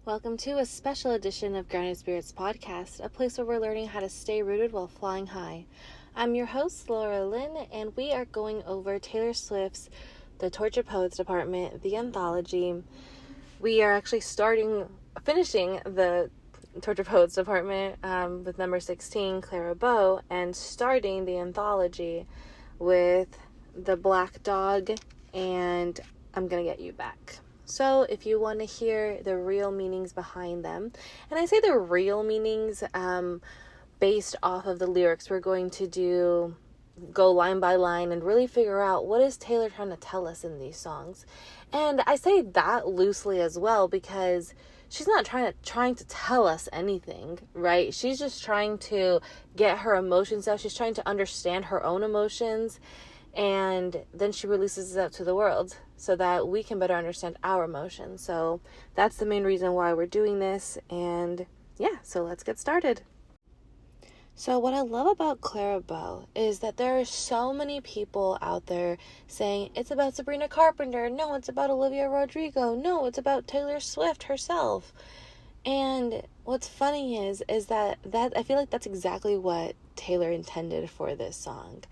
Welcome to a special edition of Grounded Spirits Podcast, a place where we're learning how to stay rooted while flying high. I'm your host, Laura Lynn, and we are going over Taylor Swift's The Tortured Poets Department, the anthology. We are actually finishing the Tortured Poets Department with number 16, Clara Bow, and starting the anthology with The Black Dog and I'm Gonna Get You Back. So if you want to hear the real meanings behind them, and I say the real meanings based off of the lyrics, we're going to go line by line and really figure out what is Taylor trying to tell us in these songs. And I say that loosely as well because she's not trying to tell us anything, right? She's just trying to get her emotions out. She's trying to understand her own emotions. And then she releases it out to the world so that we can better understand our emotions. So that's the main reason why we're doing this. And yeah, so let's get started. So what I love about Clara Bow is that there are so many people out there saying it's about Sabrina Carpenter. No, it's about Olivia Rodrigo. No, it's about Taylor Swift herself. And what's funny is that I feel like that's exactly what Taylor intended for this song.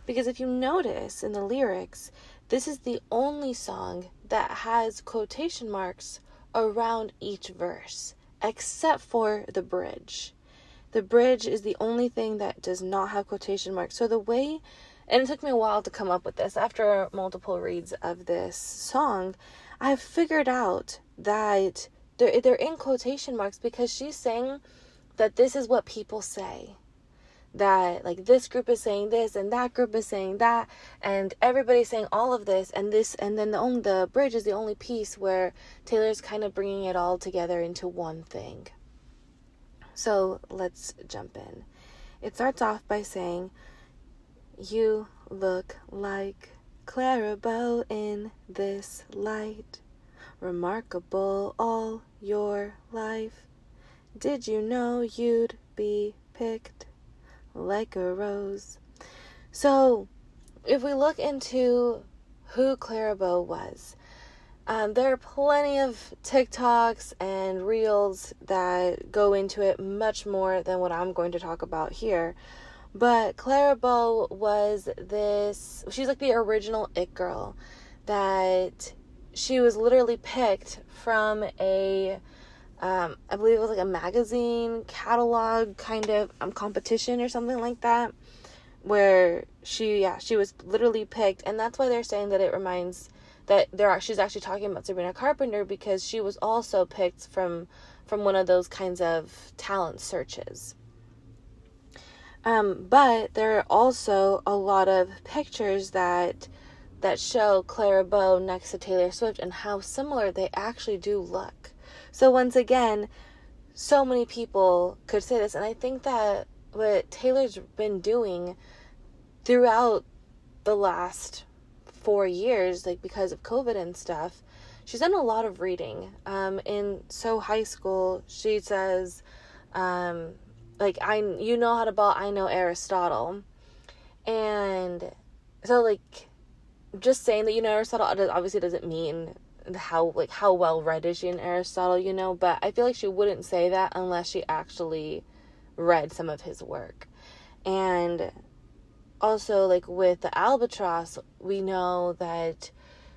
Because if you notice in the lyrics, this is the only song that has quotation marks around each verse, except for the bridge. The bridge is the only thing that does not have quotation marks. So and it took me a while to come up with this. After multiple reads of this song, I've figured out that they're in quotation marks because she's saying that this is what people say. That like this group is saying this and that group is saying that and everybody's saying all of this and then the bridge is the only piece where Taylor's kind of bringing it all together into one thing. So let's jump in. It starts off by saying, "You look like Clara Bow in this light, remarkable all your life. Did you know you'd be picked like a rose?" So if we look into who Clara Bow was, there are plenty of TikToks and Reels that go into it much more than what I'm going to talk about here. But Clara Bow she's like the original it girl, that she was literally picked from I believe it was like a magazine catalog kind of competition or something like that, where she was literally picked. And that's why they're saying that she's actually talking about Sabrina Carpenter, because she was also picked from one of those kinds of talent searches. But there are also a lot of pictures that show Clara Bow next to Taylor Swift and how similar they actually do look. So once again, so many people could say this, and I think that what Taylor's been doing throughout the last 4 years, like because of COVID and stuff, she's done a lot of reading. In high school, she says, you know how to ball, I know Aristotle. And so like just saying that you know Aristotle obviously doesn't mean how well read is she in Aristotle, but I feel like she wouldn't say that unless she actually read some of his work. And also, like with the Albatross, we know that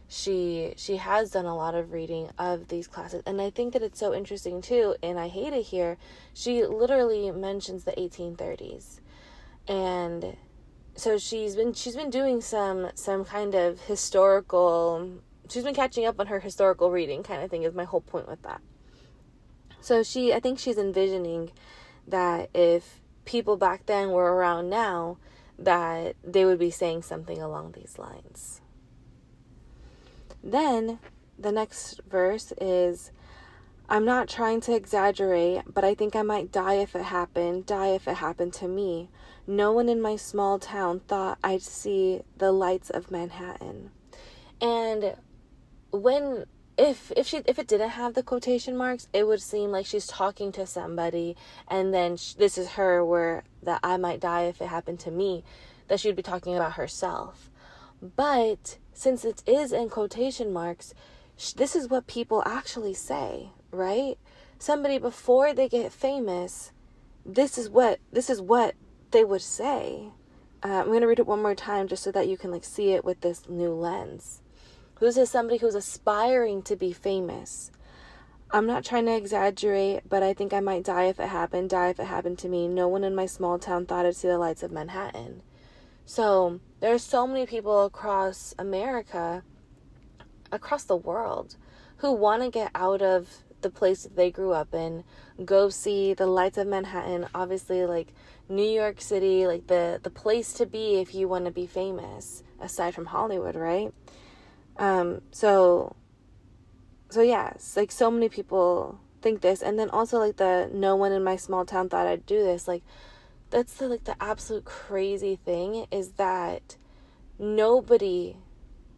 she has done a lot of reading of these classes. And I think that it's so interesting too, and I hate it here, she literally mentions the 1830s. And so she's been doing some kind of historical, she's been catching up on her historical reading kind of thing, is my whole point with that. So I think she's envisioning that if people back then were around now, that they would be saying something along these lines. Then the next verse is, "I'm not trying to exaggerate, but I think I might die if it happened to me. No one in my small town thought I'd see the lights of Manhattan." And if it didn't have the quotation marks, it would seem like she's talking to somebody, and then this is her where that "I might die if it happened to me," that she would be talking about herself. But since it is in quotation marks, this is what people actually say, right? somebody before they get famous, this is what they would say. I'm going to read it one more time just so that you can like see it with this new lens. This is somebody who's aspiring to be famous. I'm not trying to exaggerate, but I think I might die if it happened to me. No one in my small town thought I'd see the lights of Manhattan. So there's so many people across America, across the world, who want to get out of the place that they grew up in, go see the lights of Manhattan, obviously like New York City, like the place to be if you want to be famous, aside from Hollywood, right? So yeah, like so many people think this. And then also like the no one in my small town thought I'd do this. Like that's the absolute crazy thing, is that nobody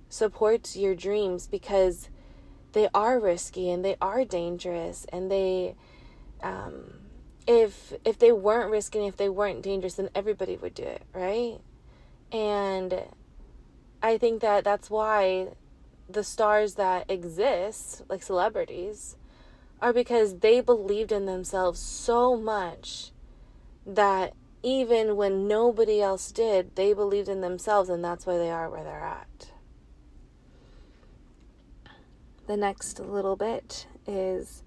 supports your dreams because they are risky and they are dangerous, and they if they weren't risky and if they weren't dangerous, then everybody would do it, right? And I think that that's why the stars that exist, like celebrities, are because they believed in themselves so much that even when nobody else did, they believed in themselves, and that's why they are where they're at. The next little bit is,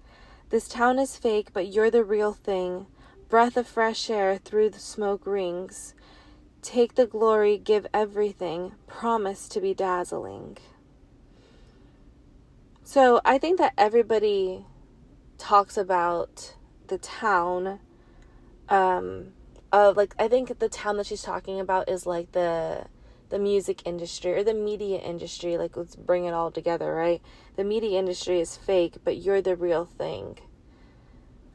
this town is fake, but you're the real thing. Breath of fresh air through the smoke rings. Take the glory, give everything. Promise to be dazzling. So I think that everybody talks about the town of like, I think the town that she's talking about is like the music industry or the media industry. Like, let's bring it all together, right? The media industry is fake, but you're the real thing.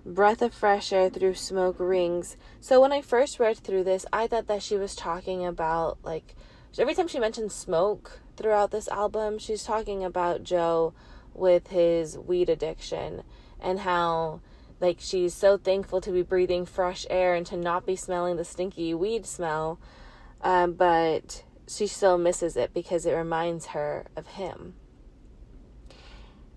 Breath of fresh air through smoke rings. So when I first read through this, I thought that she was talking about, like, every time she mentioned smoke throughout this album, she's talking about Joe with his weed addiction, and how like she's so thankful to be breathing fresh air and to not be smelling the stinky weed smell, but she still misses it because it reminds her of him.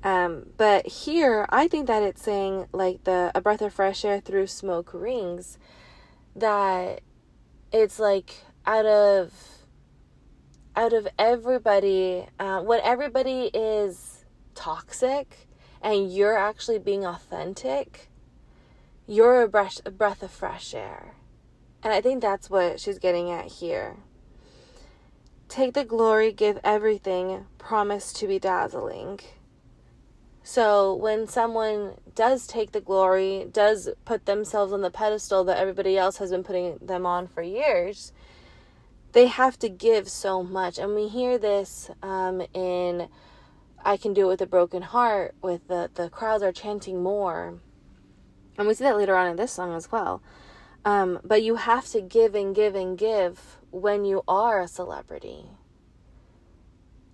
But here I think that it's saying like a breath of fresh air through smoke rings, that it's like out of everybody, when everybody is toxic and you're actually being authentic, you're a breath of fresh air. And I think that's what she's getting at here. Take the glory, give everything, promise to be dazzling. So when someone does take the glory, does put themselves on the pedestal that everybody else has been putting them on for years, they have to give so much. And we hear this in I Can Do It With a Broken Heart, with the crowds are chanting more. And we see that later on in this song as well. But you have to give and give and give when you are a celebrity.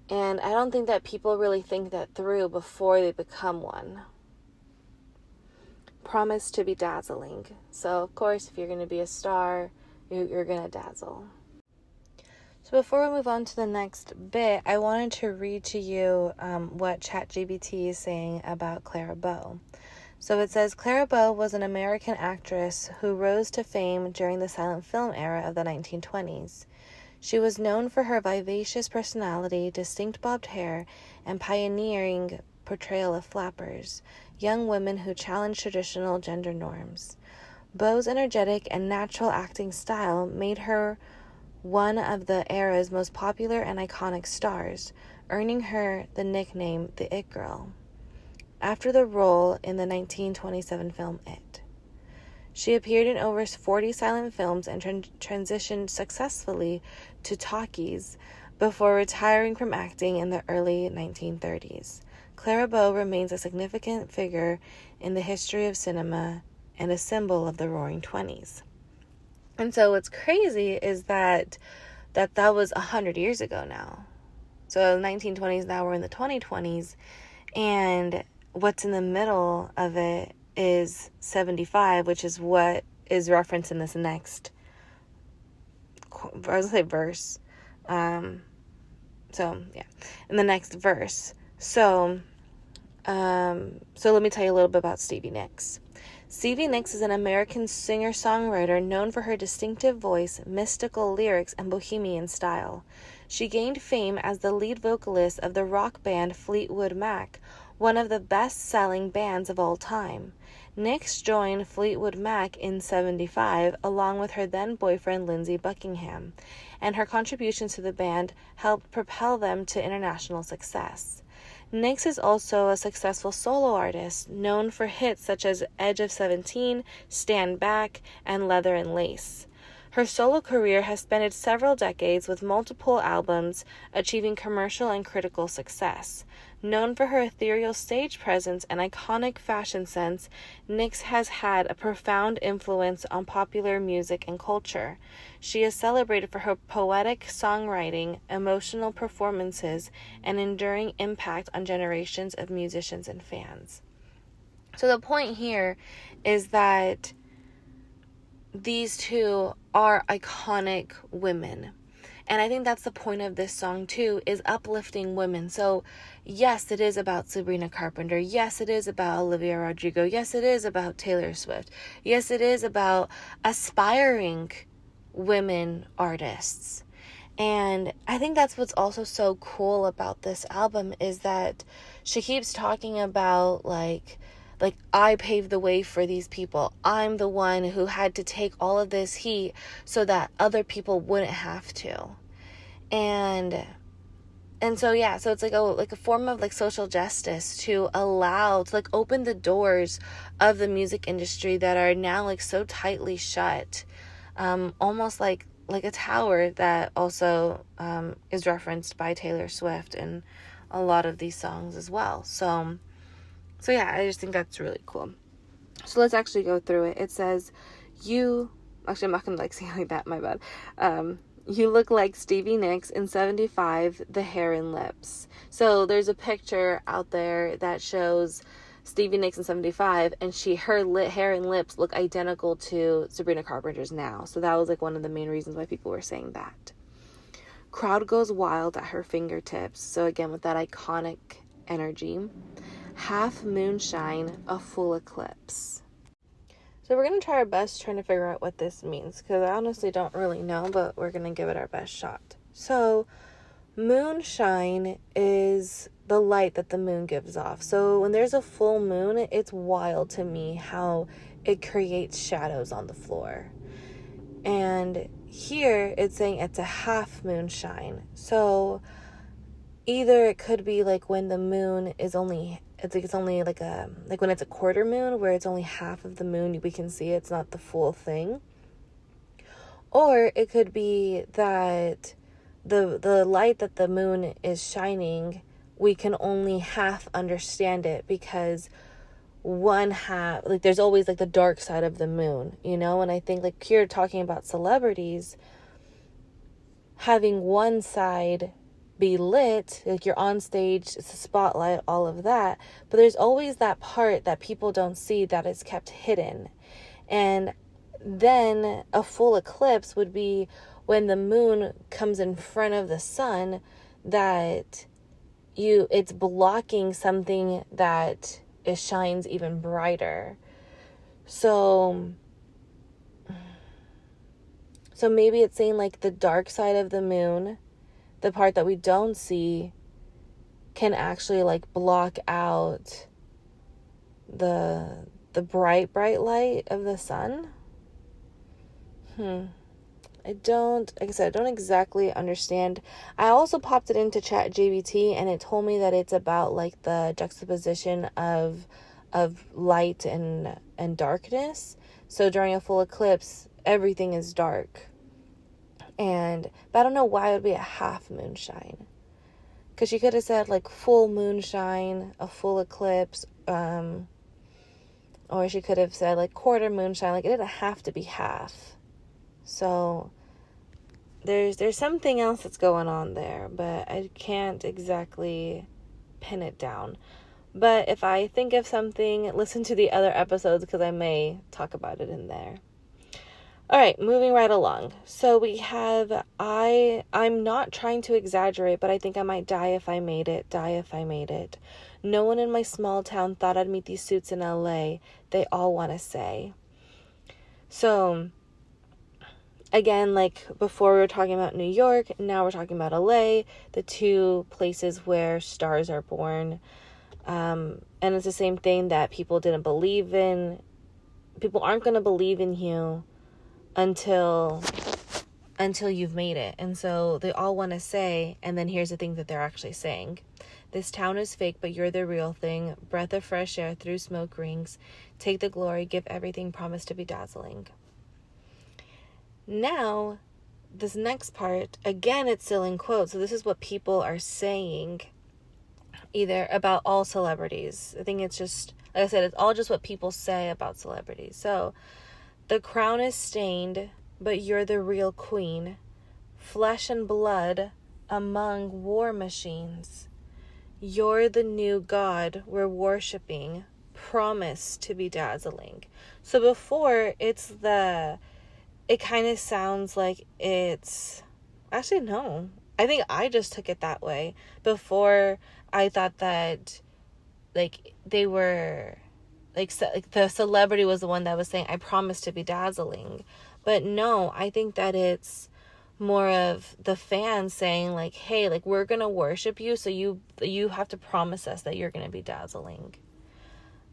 And I don't think that people really think that through before they become one. Promise to be dazzling. So, of course, if you're going to be a star, you're going to dazzle. So before we move on to the next bit, I wanted to read to you what ChatGPT is saying about Clara Bow. So it says, Clara Bow was an American actress who rose to fame during the silent film era of the 1920s. She was known for her vivacious personality, distinct bobbed hair, and pioneering portrayal of flappers, young women who challenged traditional gender norms. Bow's energetic and natural acting style made her one of the era's most popular and iconic stars, earning her the nickname the It Girl, after the role in the 1927 film It. She appeared in over 40 silent films and transitioned successfully to talkies before retiring from acting in the early 1930s. Clara Bow remains a significant figure in the history of cinema and a symbol of the Roaring Twenties. And so what's crazy is that was 100 years ago now. So 1920s, now we're in the 2020s, and what's in the middle of it is 75, which is what is referenced in this next, I was going to say verse. So, yeah, in the next verse. So, So let me tell you a little bit about Stevie Nicks. Stevie Nicks is an American singer-songwriter known for her distinctive voice, mystical lyrics, and bohemian style. She gained fame as the lead vocalist of the rock band Fleetwood Mac, one of the best-selling bands of all time. Nicks joined Fleetwood Mac in '75 along with her then-boyfriend Lindsey Buckingham, and her contributions to the band helped propel them to international success. Nicks is also a successful solo artist, known for hits such as Edge of 17, Stand Back, and Leather and Lace. Her solo career has spanned several decades with multiple albums, achieving commercial and critical success. Known for her ethereal stage presence and iconic fashion sense, Nicks has had a profound influence on popular music and culture. She is celebrated for her poetic songwriting, emotional performances, and enduring impact on generations of musicians and fans. So the point here is that these two are iconic women. And I think that's the point of this song too, is uplifting women. So yes, it is about Sabrina Carpenter. Yes, it is about Olivia Rodrigo. Yes, it is about Taylor Swift. Yes, it is about aspiring women artists. And I think that's what's also so cool about this album is that she keeps talking about like I paved the way for these people. I'm the one who had to take all of this heat so that other people wouldn't have to. And so yeah, so it's like a form of like social justice to open the doors of the music industry that are now like so tightly shut. Almost like a tower that also is referenced by Taylor Swift in a lot of these songs as well. So yeah, I just think that's really cool. So let's actually go through it. It says, I'm not going to sing like that, my bad. You look like Stevie Nicks in 75, the hair and lips. So there's a picture out there that shows Stevie Nicks in 75, and her hair and lips look identical to Sabrina Carpenter's now. So that was like one of the main reasons why people were saying that. Crowd goes wild at her fingertips. So again, with that iconic energy. Half moonshine, a full eclipse. So we're going to try our best trying to figure out what this means, because I honestly don't really know, but we're going to give it our best shot. So moonshine is the light that the moon gives off. So when there's a full moon, it's wild to me how it creates shadows on the floor. And here it's saying it's a half moonshine. So either it could be like when the moon is only when it's a quarter moon where it's only half of the moon, we can see it's not the full thing. Or it could be that the light that the moon is shining, we can only half understand it because one half, there's always the dark side of the moon, and I think here talking about celebrities, having one side be lit, you're on stage, it's a spotlight, all of that, but there's always that part that people don't see that is kept hidden. And then a full eclipse would be when the moon comes in front of the sun, that it's blocking something that it shines even brighter. So maybe it's saying the dark side of the moon, the part that we don't see, can actually block out the bright light of the sun. I don't exactly understand. I also popped it into ChatGPT and it told me that it's about the juxtaposition of light and darkness. So during a full eclipse, everything is dark. But I don't know why it would be a half moonshine. Because she could have said full moonshine, a full eclipse, or she could have said quarter moonshine. It didn't have to be half. So there's something else that's going on there, but I can't exactly pin it down. But if I think of something, listen to the other episodes because I may talk about it in there. All right, moving right along. So we have, I'm not trying to exaggerate, but I think I might die if I made it, die if I made it. No one in my small town thought I'd meet these suits in LA. They all want to say. So, again, like before we were talking about New York, now we're talking about LA, the two places where stars are born. And it's the same thing that people didn't believe in. People aren't going to believe in you until you've made it. And so they all want to say, and then here's the thing that they're actually saying. This town is fake, but you're the real thing. Breath of fresh air through smoke rings. Take the glory, give everything, promise to be dazzling. Now, this next part, again, it's still in quotes. So this is what people are saying either about all celebrities. I think it's just, like I said, it's all just what people say about celebrities. So, the crown is stained, but you're the real queen. Flesh and blood among war machines. You're the new god we're worshiping. Promise to be dazzling. So before, it kind of sounds like it's, actually no. I think I just took it that way. Before, I thought that, like, they were, like the celebrity was the one that was saying, I promise to be dazzling. But no, I think that it's more of the fans saying, like, hey, like, we're going to worship you, so you have to promise us that you're going to be dazzling.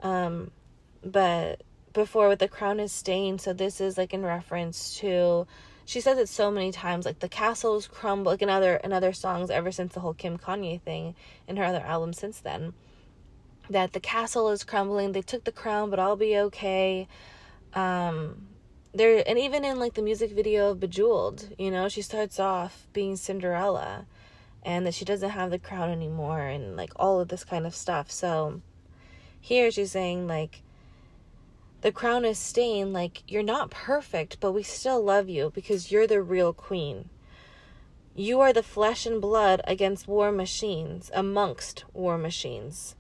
But before with the crown is stained, so this is like in reference to, she says it so many times, like the castles crumble, like in other songs ever since the whole Kim Kanye thing in her other albums since then, that the castle is crumbling, they took the crown, but I'll be okay. And even in like the music video of Bejeweled, you know, she starts off being Cinderella and that she doesn't have the crown anymore and like all of this kind of stuff. So here she's saying, like, the crown is stained, like, you're not perfect, but we still love you because you're the real queen. You are the flesh and blood against war machines, amongst war machines.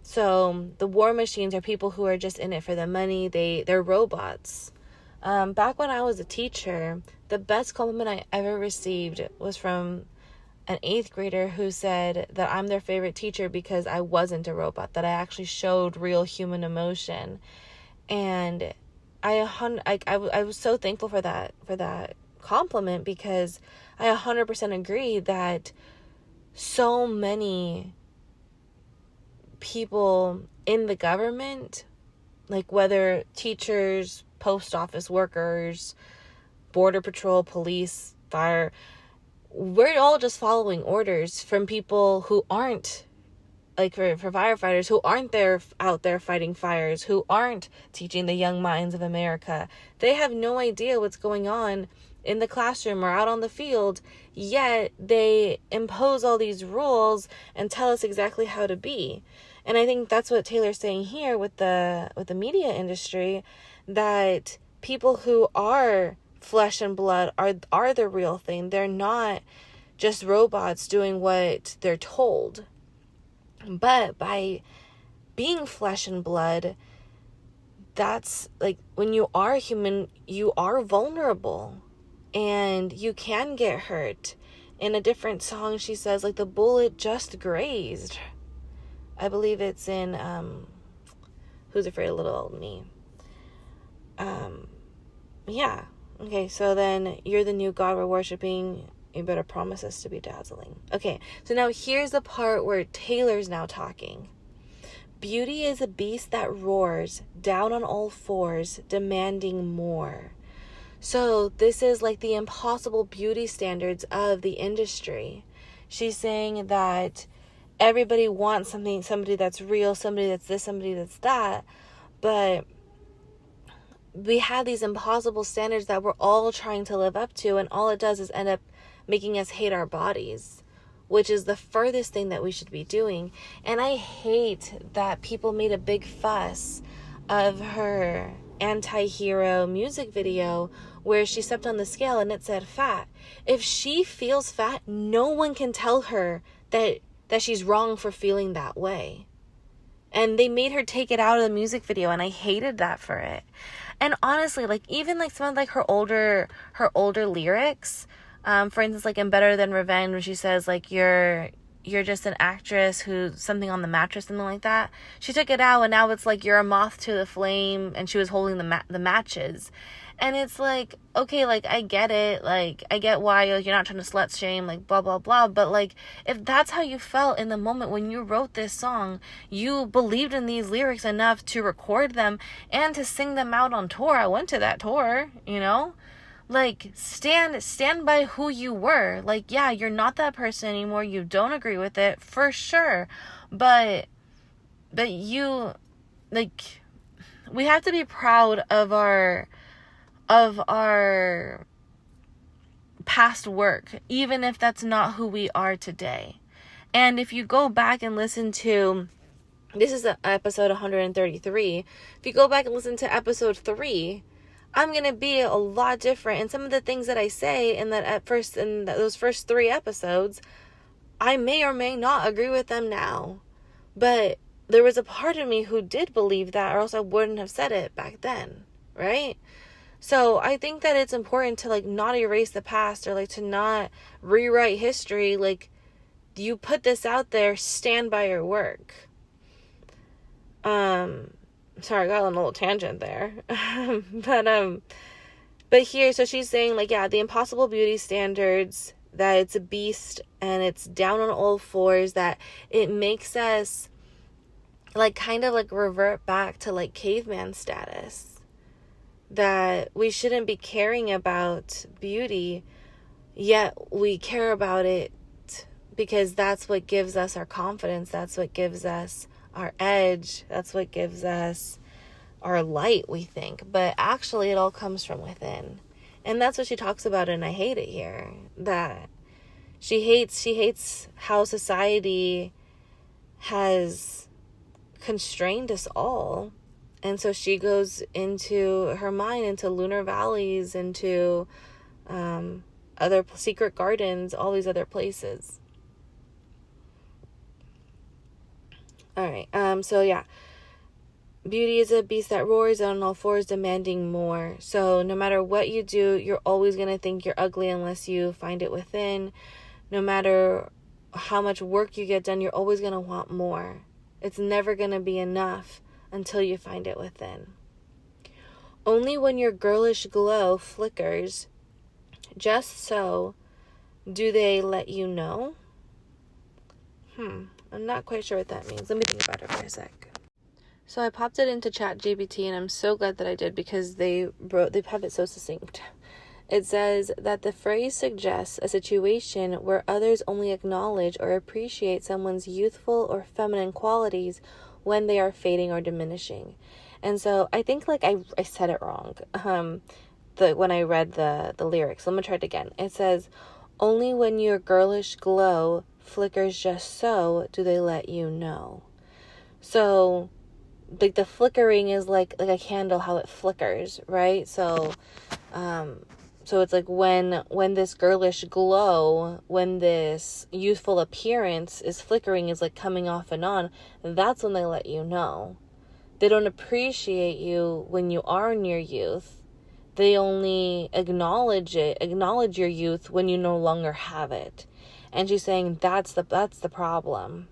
So the war machines are people who are just in it for the money. They're robots. Back when I was a teacher, the best compliment I ever received was from an 8th grader who said that I'm their favorite teacher because I wasn't a robot, that I actually showed real human emotion. And I was so thankful for that compliment, because I 100% agree that so many people in the government, like whether teachers, post office workers, border patrol, police, fire, we're all just following orders from people who aren't, like for firefighters who aren't out there fighting fires, who aren't teaching the young minds of America. They have no idea what's going on in the classroom or out on the field, yet they impose all these rules and tell us exactly how to be. And I think that's what Taylor's saying here with the media industry, that people who are flesh and blood are the real thing. They're not just robots doing what they're told. But by being flesh and blood, that's like, when you are human, you are vulnerable and you can get hurt. In a different song, she says, like, the bullet just grazed. I believe it's in Who's Afraid of Little Old Me. Yeah. Okay, so then you're the new God we're worshiping. You better promise us to be dazzling. Okay, so now here's the part where Taylor's now talking. Beauty is a beast that roars down on all fours, demanding more. So this is like the impossible beauty standards of the industry. She's saying that everybody wants somebody that's real, somebody that's this, somebody that's that, but we have these impossible standards that we're all trying to live up to, and all it does is end up making us hate our bodies, which is the furthest thing that we should be doing. And I hate that people made a big fuss of her anti-hero music video where she stepped on the scale and it said fat. If she feels fat, no one can tell her that she's wrong for feeling that way. And they made her take it out of the music video, and I hated that for it. And honestly, like, even like some of like her older lyrics, for instance, like in Better Than Revenge, when she says like you're just an actress who's something on the mattress, something like that. She took it out, and now it's like you're a moth to the flame, and she was holding the matches. And it's like, okay, like, I get it. Like, I get why like, you're not trying to slut shame, like, blah, blah, blah. But, like, if that's how you felt in the moment when you wrote this song, you believed in these lyrics enough to record them and to sing them out on tour. I went to that tour, you know? Like, stand by who you were. Like, yeah, you're not that person anymore. You don't agree with it, for sure. But you, like, we have to be proud of our past work, even if that's not who we are today. And if you go back and listen to, this is episode 133, if you go back and listen to episode 3, I'm going to be a lot different. And some of the things that I say in those first 3 episodes, I may or may not agree with them now. But there was a part of me who did believe that, or else I wouldn't have said it back then, right? So I think that it's important to, like, not erase the past, or, like, to not rewrite history. Like, you put this out there, stand by your work. Sorry, I got on a little tangent there. But here, so she's saying, like, yeah, the impossible beauty standards, that it's a beast and it's down on all fours, that it makes us, like, kind of, like, revert back to, like, caveman status. That we shouldn't be caring about beauty, yet we care about it because that's what gives us our confidence. That's what gives us our edge. That's what gives us our light, we think. But actually, it all comes from within. And that's what she talks about, and I hate it here. That she hates how society has constrained us all. And so she goes into her mind, into lunar valleys, into other secret gardens, all these other places. All right. So yeah, beauty is a beast that roars on all fours, demanding more. So no matter what you do, you're always going to think you're ugly unless you find it within. No matter how much work you get done, you're always going to want more. It's never going to be enough until you find it within. Only when your girlish glow flickers, just so, do they let you know? I'm not quite sure what that means. Let me think about it for a sec. So I popped it into ChatGPT, and I'm so glad that I did, because they have it so succinct. It says that the phrase suggests a situation where others only acknowledge or appreciate someone's youthful or feminine qualities when they are fading or diminishing. And so I think, like, I said it wrong when I read the lyrics. Let me try it again. It says, only when your girlish glow flickers just so do they let you know. So, like, the flickering is like a candle, how it flickers, right? So it's like when this girlish glow, when this youthful appearance is flickering, is like coming off and on, that's when they let you know. They don't appreciate you when you are in your youth. They only acknowledge your youth when you no longer have it. And she's saying that's the problem.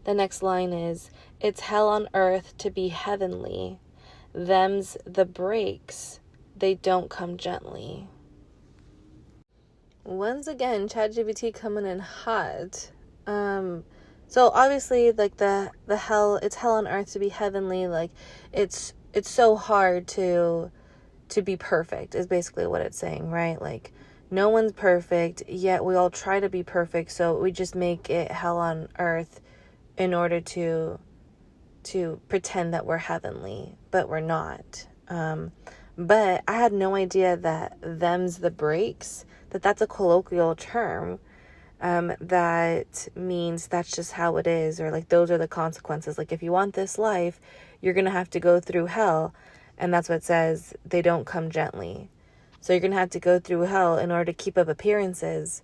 The next line is, it's hell on earth to be heavenly. Them's the breaks. They don't come gently. Once again, ChatGPT coming in hot. So obviously, like, the hell, it's hell on earth to be heavenly. Like, it's so hard to be perfect is basically what it's saying, right? Like, no one's perfect, yet we all try to be perfect, so we just make it hell on earth in order to pretend that we're heavenly, but we're not. But I had no idea that them's the breaks, that's a colloquial term, that means that's just how it is, or like those are the consequences. Like, if you want this life, you're going to have to go through hell. And that's what it says, they don't come gently. So you're going to have to go through hell in order to keep up appearances,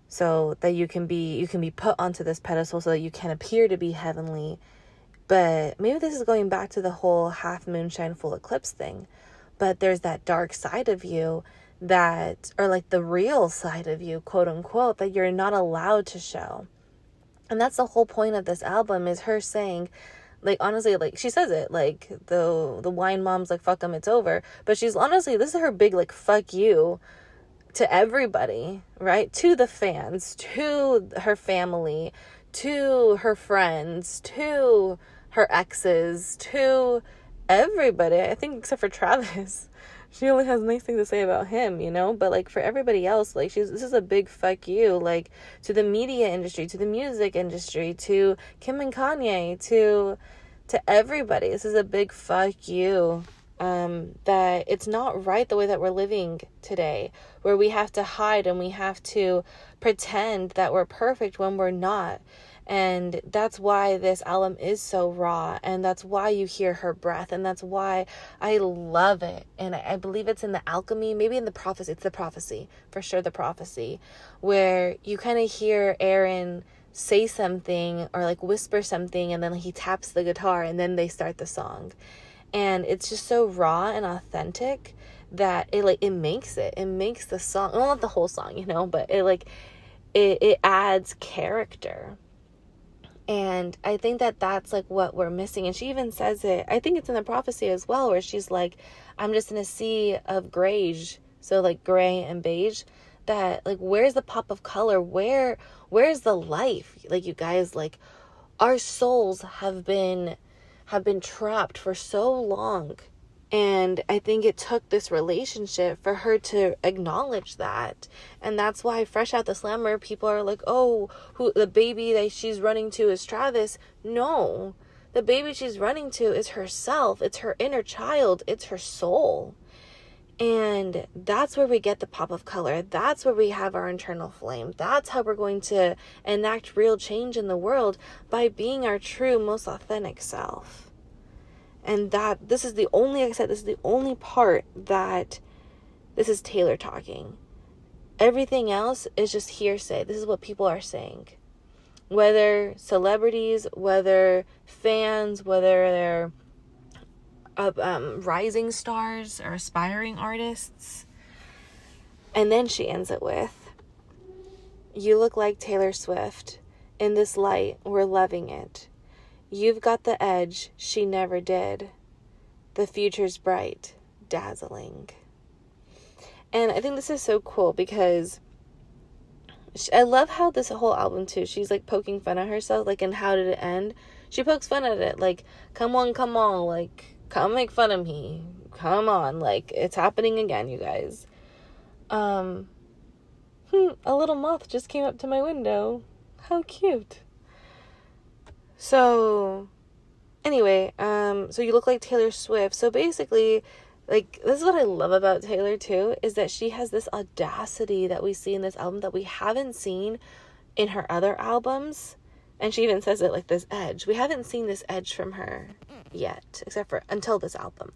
so that you can be put onto this pedestal, so that you can appear to be heavenly But maybe this is going back to the whole half moonshine, full eclipse thing. But there's that dark side of you that, or like the real side of you, quote unquote, that you're not allowed to show. And that's the whole point of this album, is her saying, like, honestly, like, she says it, like, the wine mom's like, fuck them, it's over. But she's honestly, this is her big, like, fuck you to everybody, right? To the fans, to her family, to her friends, to her exes, to everybody. I think except for Travis. She only has nice things to say about him, you know? But, like, for everybody else, like, this is a big fuck you, like, to the media industry, to the music industry, to Kim and Kanye, to everybody. This is a big fuck you. That it's not right the way that we're living today, where we have to hide and we have to pretend that we're perfect when we're not. And that's why this album is so raw, and that's why you hear her breath, and that's why I love it. And I believe it's in the alchemy, maybe in the prophecy. It's the prophecy, for sure, the prophecy, where you kind of hear Aaron say something or like whisper something, and then he taps the guitar, and then they start the song. And it's just so raw and authentic that it makes the song, well, not the whole song, you know, but it adds character. And I think that that's like what we're missing. And she even says it, I think it's in the prophecy as well, where she's like, I'm just in a sea of grayish, so like gray and beige, that like, where's the pop of color? Where's the life? Like, you guys, like, our souls have been trapped for so long. And I think it took this relationship for her to acknowledge that. And that's why fresh out the slammer, people are like, oh, who the baby that she's running to is Travis. No, the baby she's running to is herself. It's her inner child. It's her soul. And that's where we get the pop of color. That's where we have our internal flame. That's how we're going to enact real change in the world, by being our true, most authentic self. And this is the only part that this is Taylor talking. Everything else is just hearsay. This is what people are saying. Whether celebrities, whether fans, whether they're rising stars or aspiring artists. And then she ends it with, you look like Taylor Swift. In this light, we're loving it. You've got the edge she never did. The future's bright, dazzling. And I think this is so cool because I love how this whole album too, she's like poking fun at herself, like, and how did it end? She pokes fun at it, like, come on, like, come make fun of me. Come on, like, it's happening again, you guys. A little moth just came up to my window. How cute. So, anyway, so you look like Taylor Swift. So basically, like, this is what I love about Taylor too, is that she has this audacity that we see in this album that we haven't seen in her other albums. And she even says it, like, this edge. We haven't seen this edge from her yet, except for until this album.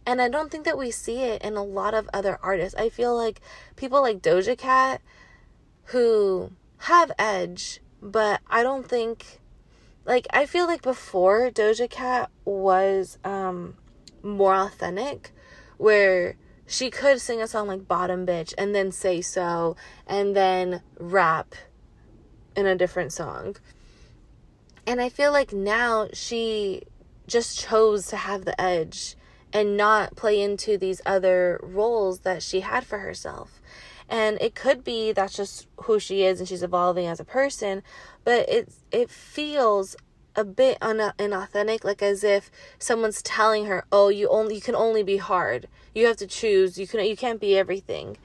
And I don't think that we see it in a lot of other artists. I feel like people like Doja Cat, who have edge, but I don't think, like, I feel like before Doja Cat was more authentic, where she could sing a song like Bottom Bitch and then Say So and then rap in a different song. And I feel like now she just chose to have the edge and not play into these other roles that she had for herself. And it could be that's just who she is and she's evolving as a person, but it feels a bit inauthentic, like as if someone's telling her, oh, you can only be hard. You have to choose. You can't be everything.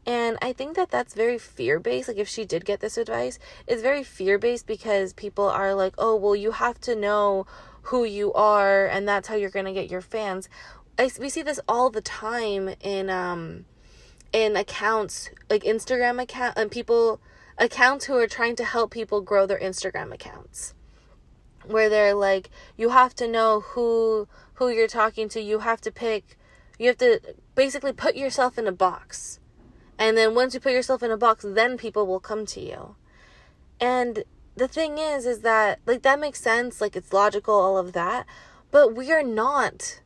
And I think that that's very fear-based. Like, if she did get this advice, it's very fear-based because people are like, oh, well, you have to know who you are and that's how you're going to get your fans. We see this all the time in accounts, like Instagram account, and accounts who are trying to help people grow their Instagram accounts, where they're like, you have to know who you're talking to. You have to basically put yourself in a box. And then once you put yourself in a box, then people will come to you. And the thing is that, like, that makes sense, like, it's logical, all of that, but we are not,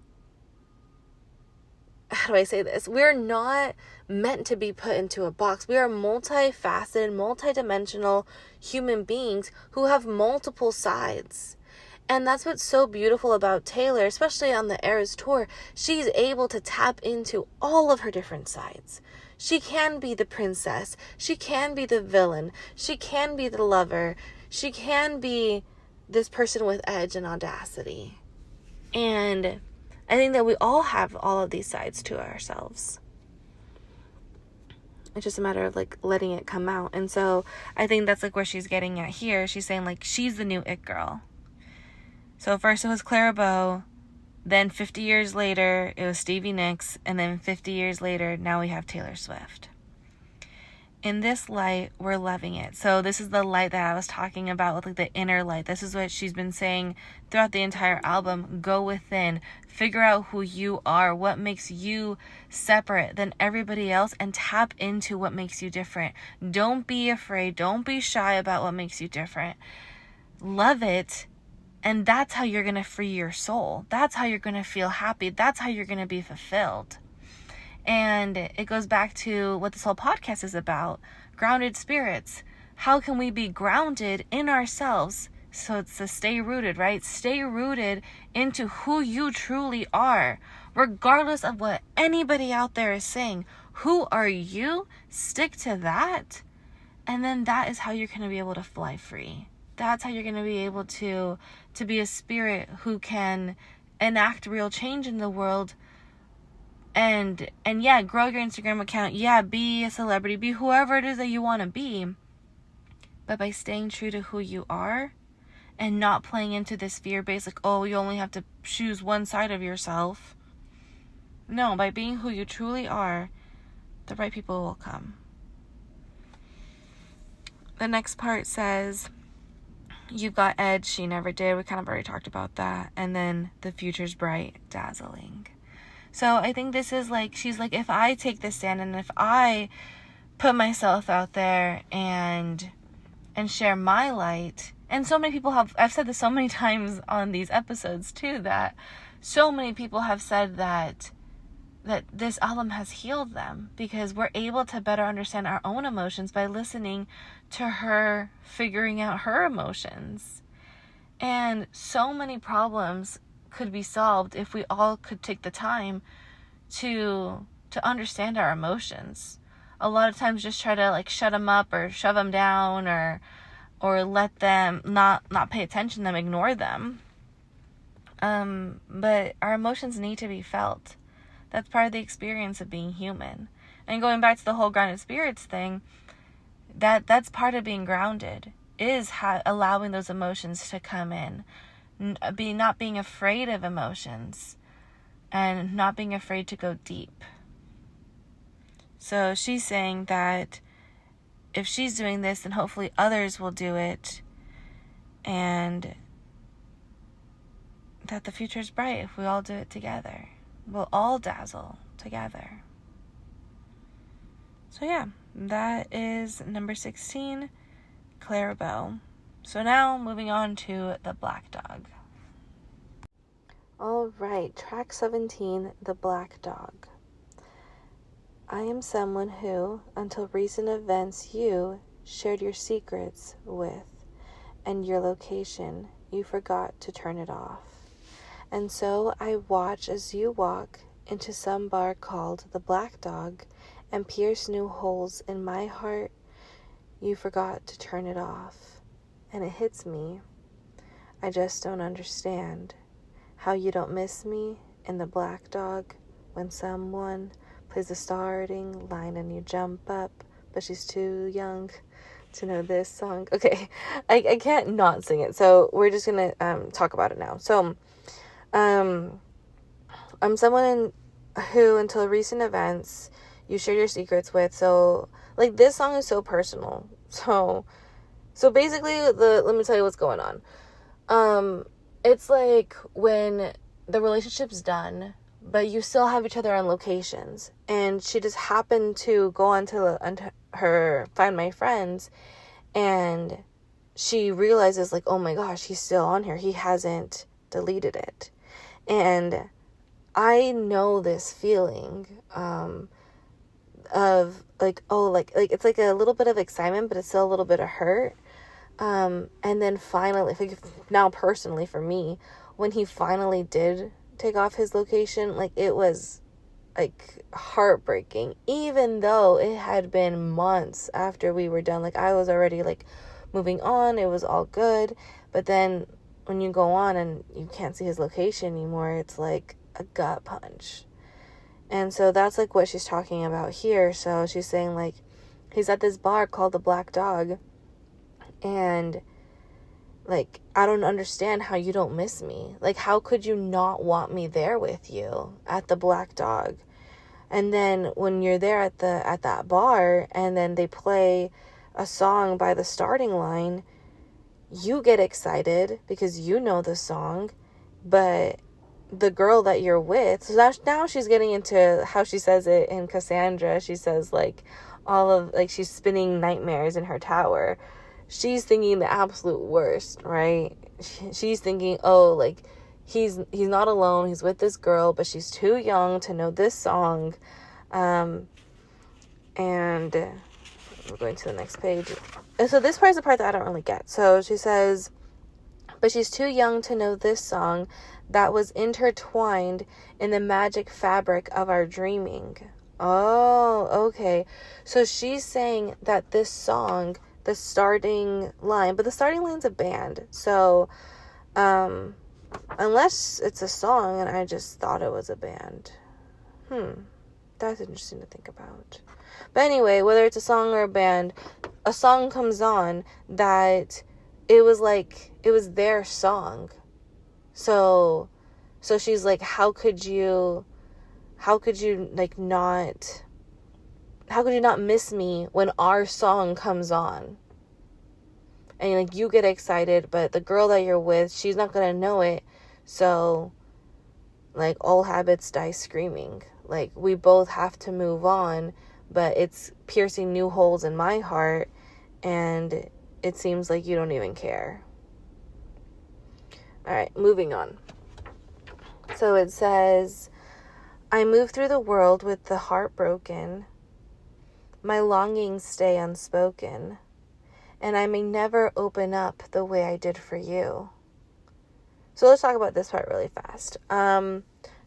how do I say this? We're not meant to be put into a box. We are multifaceted, multidimensional human beings who have multiple sides. And that's what's so beautiful about Taylor, especially on the Eras tour. She's able to tap into all of her different sides. She can be the princess. She can be the villain. She can be the lover. She can be this person with edge and audacity. And I think that we all have all of these sides to ourselves. It's just a matter of, like, letting it come out. And so I think that's, like, where she's getting at here. She's saying, like, she's the new it girl. So first it was Clara Bow, then 50 years later it was Stevie Nicks, and then 50 years later now we have Taylor Swift. In this light, we're loving it. So this is the light that I was talking about with, like, the inner light. This is what she's been saying throughout the entire album. Go within, figure out who you are, what makes you separate than everybody else, and tap into what makes you different. Don't be afraid. Don't be shy about what makes you different. Love it. And that's how you're going to free your soul. That's how you're going to feel happy. That's how you're going to be fulfilled. And it goes back to what this whole podcast is about. Grounded spirits. How can we be grounded in ourselves? So it's to stay rooted, right? Stay rooted into who you truly are. Regardless of what anybody out there is saying. Who are you? Stick to that. And then that is how you're going to be able to fly free. That's how you're going to be able to be a spirit who can enact real change in the world. And yeah, grow your Instagram account. Yeah, be a celebrity. Be whoever it is that you want to be. But by staying true to who you are and not playing into this fear-based, like, oh, you only have to choose one side of yourself. No, by being who you truly are, the right people will come. The next part says, you've got edge, she never did. We kind of already talked about that. And then the future's bright, dazzling. So I think this is like, she's like, if I take this stand and if I put myself out there and share my light, and so many people have, I've said this so many times on these episodes too, that so many people have said that this album has healed them because we're able to better understand our own emotions by listening to her figuring out her emotions. And so many problems could be solved if we all could take the time to understand our emotions. A lot of times just try to, like, shut them up or shove them down or let them not pay attention to them, ignore them. But our emotions need to be felt. That's part of the experience of being human. And going back to the whole grounded spirits thing, that's part of being grounded, is allowing those emotions to come in. Not being afraid of emotions and not being afraid to go deep. So she's saying that if she's doing this, then hopefully others will do it, and that the future's bright if we all do it together. We'll all dazzle together. So yeah, that is number 16, Clara Bow. So now moving on to The Black Dog. All right, track 17, The Black Dog. I am someone who, until recent events, you shared your secrets with, and your location, you forgot to turn it off. And so I watch as you walk into some bar called The Black Dog and pierce new holes in my heart. You forgot to turn it off. And it hits me. I just don't understand how you don't miss me in The Black Dog when someone plays the starting line and you jump up, but she's too young to know this song. Okay, I can't not sing it, so we're just gonna talk about it now. So I'm someone who, until recent events, you shared your secrets with. So, like, this song is so personal. So basically, let me tell you what's going on. It's like when the relationship's done, but you still have each other on locations, and she just happened to go onto her Find My Friends, and she realizes, like, oh my gosh, he's still on here. He hasn't deleted it. And I know this feeling of like, oh, like it's like a little bit of excitement, but it's still a little bit of hurt. And then finally, like, now personally for me, when he finally did take off his location, like, it was like heartbreaking, even though it had been months after we were done. Like, I was already like moving on, it was all good, but then when you go on and you can't see his location anymore, it's like a gut punch. And so that's like what she's talking about here. So she's saying, like, he's at this bar called the Black Dog, and like, I don't understand how you don't miss me. Like, how could you not want me there with you at the Black Dog? And then when you're there at that bar, and then they play a song by the starting line, you get excited because you know the song, but the girl that you're with, so now she's getting into how she says it in Cassandra. She says, like, all of, like, she's spinning nightmares in her tower. She's thinking the absolute worst, right? She's thinking, oh, like, he's not alone, he's with this girl, but she's too young to know this song. And we're going to the next page. And so this part's the part that I don't really get. So she says, but she's too young to know this song that was intertwined in the magic fabric of our dreaming. Oh, okay. So she's saying that this song, the starting line, but the starting line's a band. So, unless it's a song and I just thought it was a band. That's interesting to think about. But anyway, whether it's a song or a band, a song comes on that it was their song. So she's like, how could you like not, how could you not miss me when our song comes on? And like, you get excited, but the girl that you're with, she's not gonna know it. So like, all habits die screaming. Like, we both have to move on, but it's piercing new holes in my heart, and it seems like you don't even care. All right, moving on. So it says, I move through the world with the heart broken. My longings stay unspoken, and I may never open up the way I did for you. So let's talk about this part really fast.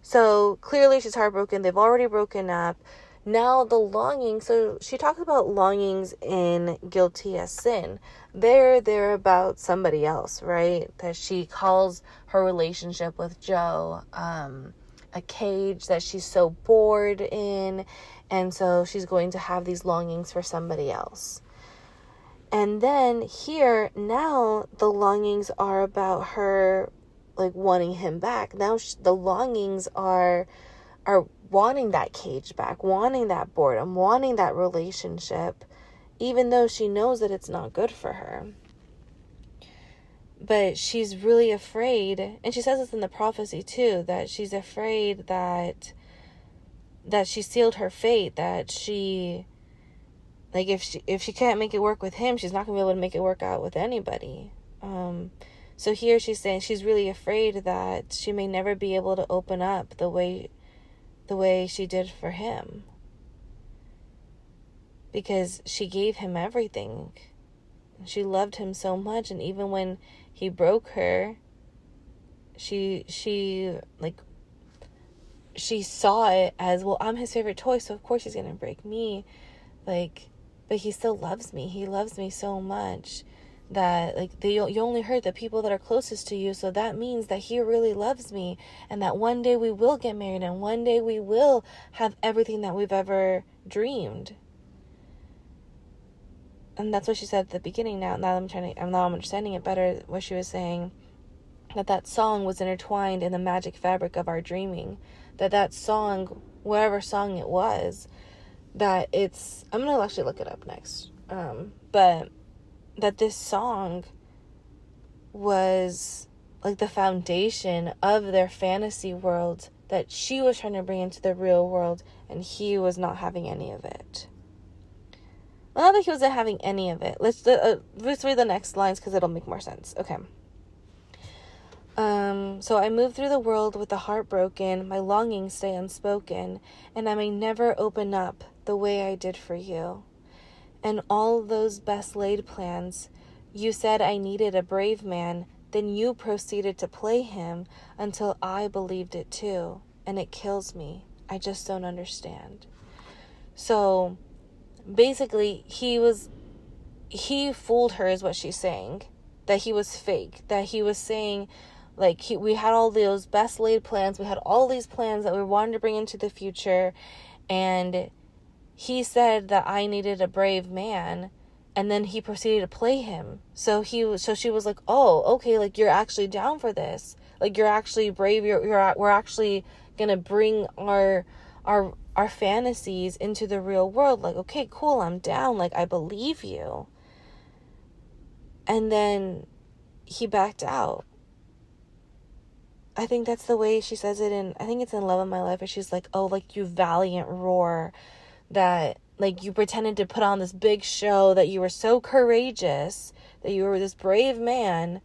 So clearly she's heartbroken. They've already broken up. Now the longing, so she talks about longings in Guilty as Sin. They're about somebody else, right? That she calls her relationship with Joe a cage that she's so bored in. And so she's going to have these longings for somebody else. And then here, now the longings are about her, like, wanting him back. Now the longings are wanting that cage back, wanting that boredom, wanting that relationship, even though she knows that it's not good for her. But she's really afraid, and she says this in the prophecy too, that she's afraid that she sealed her fate, that she, like, if she can't make it work with him, she's not going to be able to make it work out with anybody. So here she's saying she's really afraid that she may never be able to open up the way she did for him. Because she gave him everything. She loved him so much, and even when he broke her, she saw it as, well, I'm his favorite toy, so of course he's going to break me. Like, but he still loves me. He loves me so much that, like, you only hurt the people that are closest to you, so that means that he really loves me, and that one day we will get married, and one day we will have everything that we've ever dreamed. And that's what she said at the beginning. Now I'm understanding it better, what she was saying, that song was intertwined in the magic fabric of our dreaming. That song, whatever song it was, that it's, I'm going to actually look it up next. But that this song was like the foundation of their fantasy world that she was trying to bring into the real world, and he was not having any of it. Well, not that he wasn't having any of it. Let's read the next lines because it'll make more sense. Okay. So I move through the world with the heart broken, my longings stay unspoken, and I may never open up the way I did for you. And all those best laid plans, you said I needed a brave man, then you proceeded to play him until I believed it too, and it kills me. I just don't understand. So basically, he fooled her is what she's saying, that he was fake, that he was saying, like, we had all those best laid plans, we had all these plans that we wanted to bring into the future, and he said that I needed a brave man, and then he proceeded to play him. So she was like, oh, okay, like, you're actually down for this, like, you're actually brave, we're actually gonna bring our fantasies into the real world. Like, okay, cool, I'm down, like, I believe you. And then he backed out. I think that's the way she says it I think it's in Love of My Life, where she's like, oh, like, you valiant roar, that, like, you pretended to put on this big show, that you were so courageous, that you were this brave man,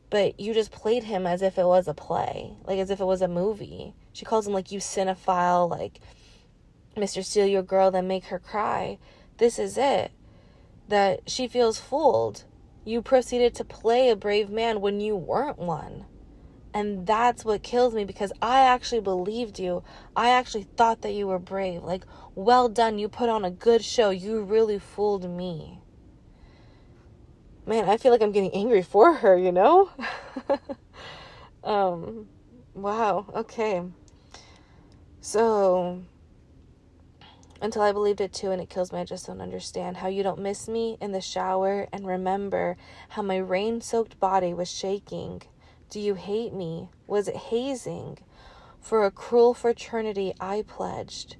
but you just played him as if it was a play, like, as if it was a movie. She calls him, like, you cinephile, like, Mr. Steal Your Girl, then make her cry. This is it. That she feels fooled. You proceeded to play a brave man when you weren't one. And that's what kills me, because I actually believed you. I actually thought that you were brave. Like, well done. You put on a good show. You really fooled me. Man, I feel like I'm getting angry for her, you know? Wow. Okay. So, until I believed it too, and it kills me, I just don't understand how you don't miss me in the shower and remember how my rain-soaked body was shaking. Do you hate me? Was it hazing? For a cruel fraternity I pledged,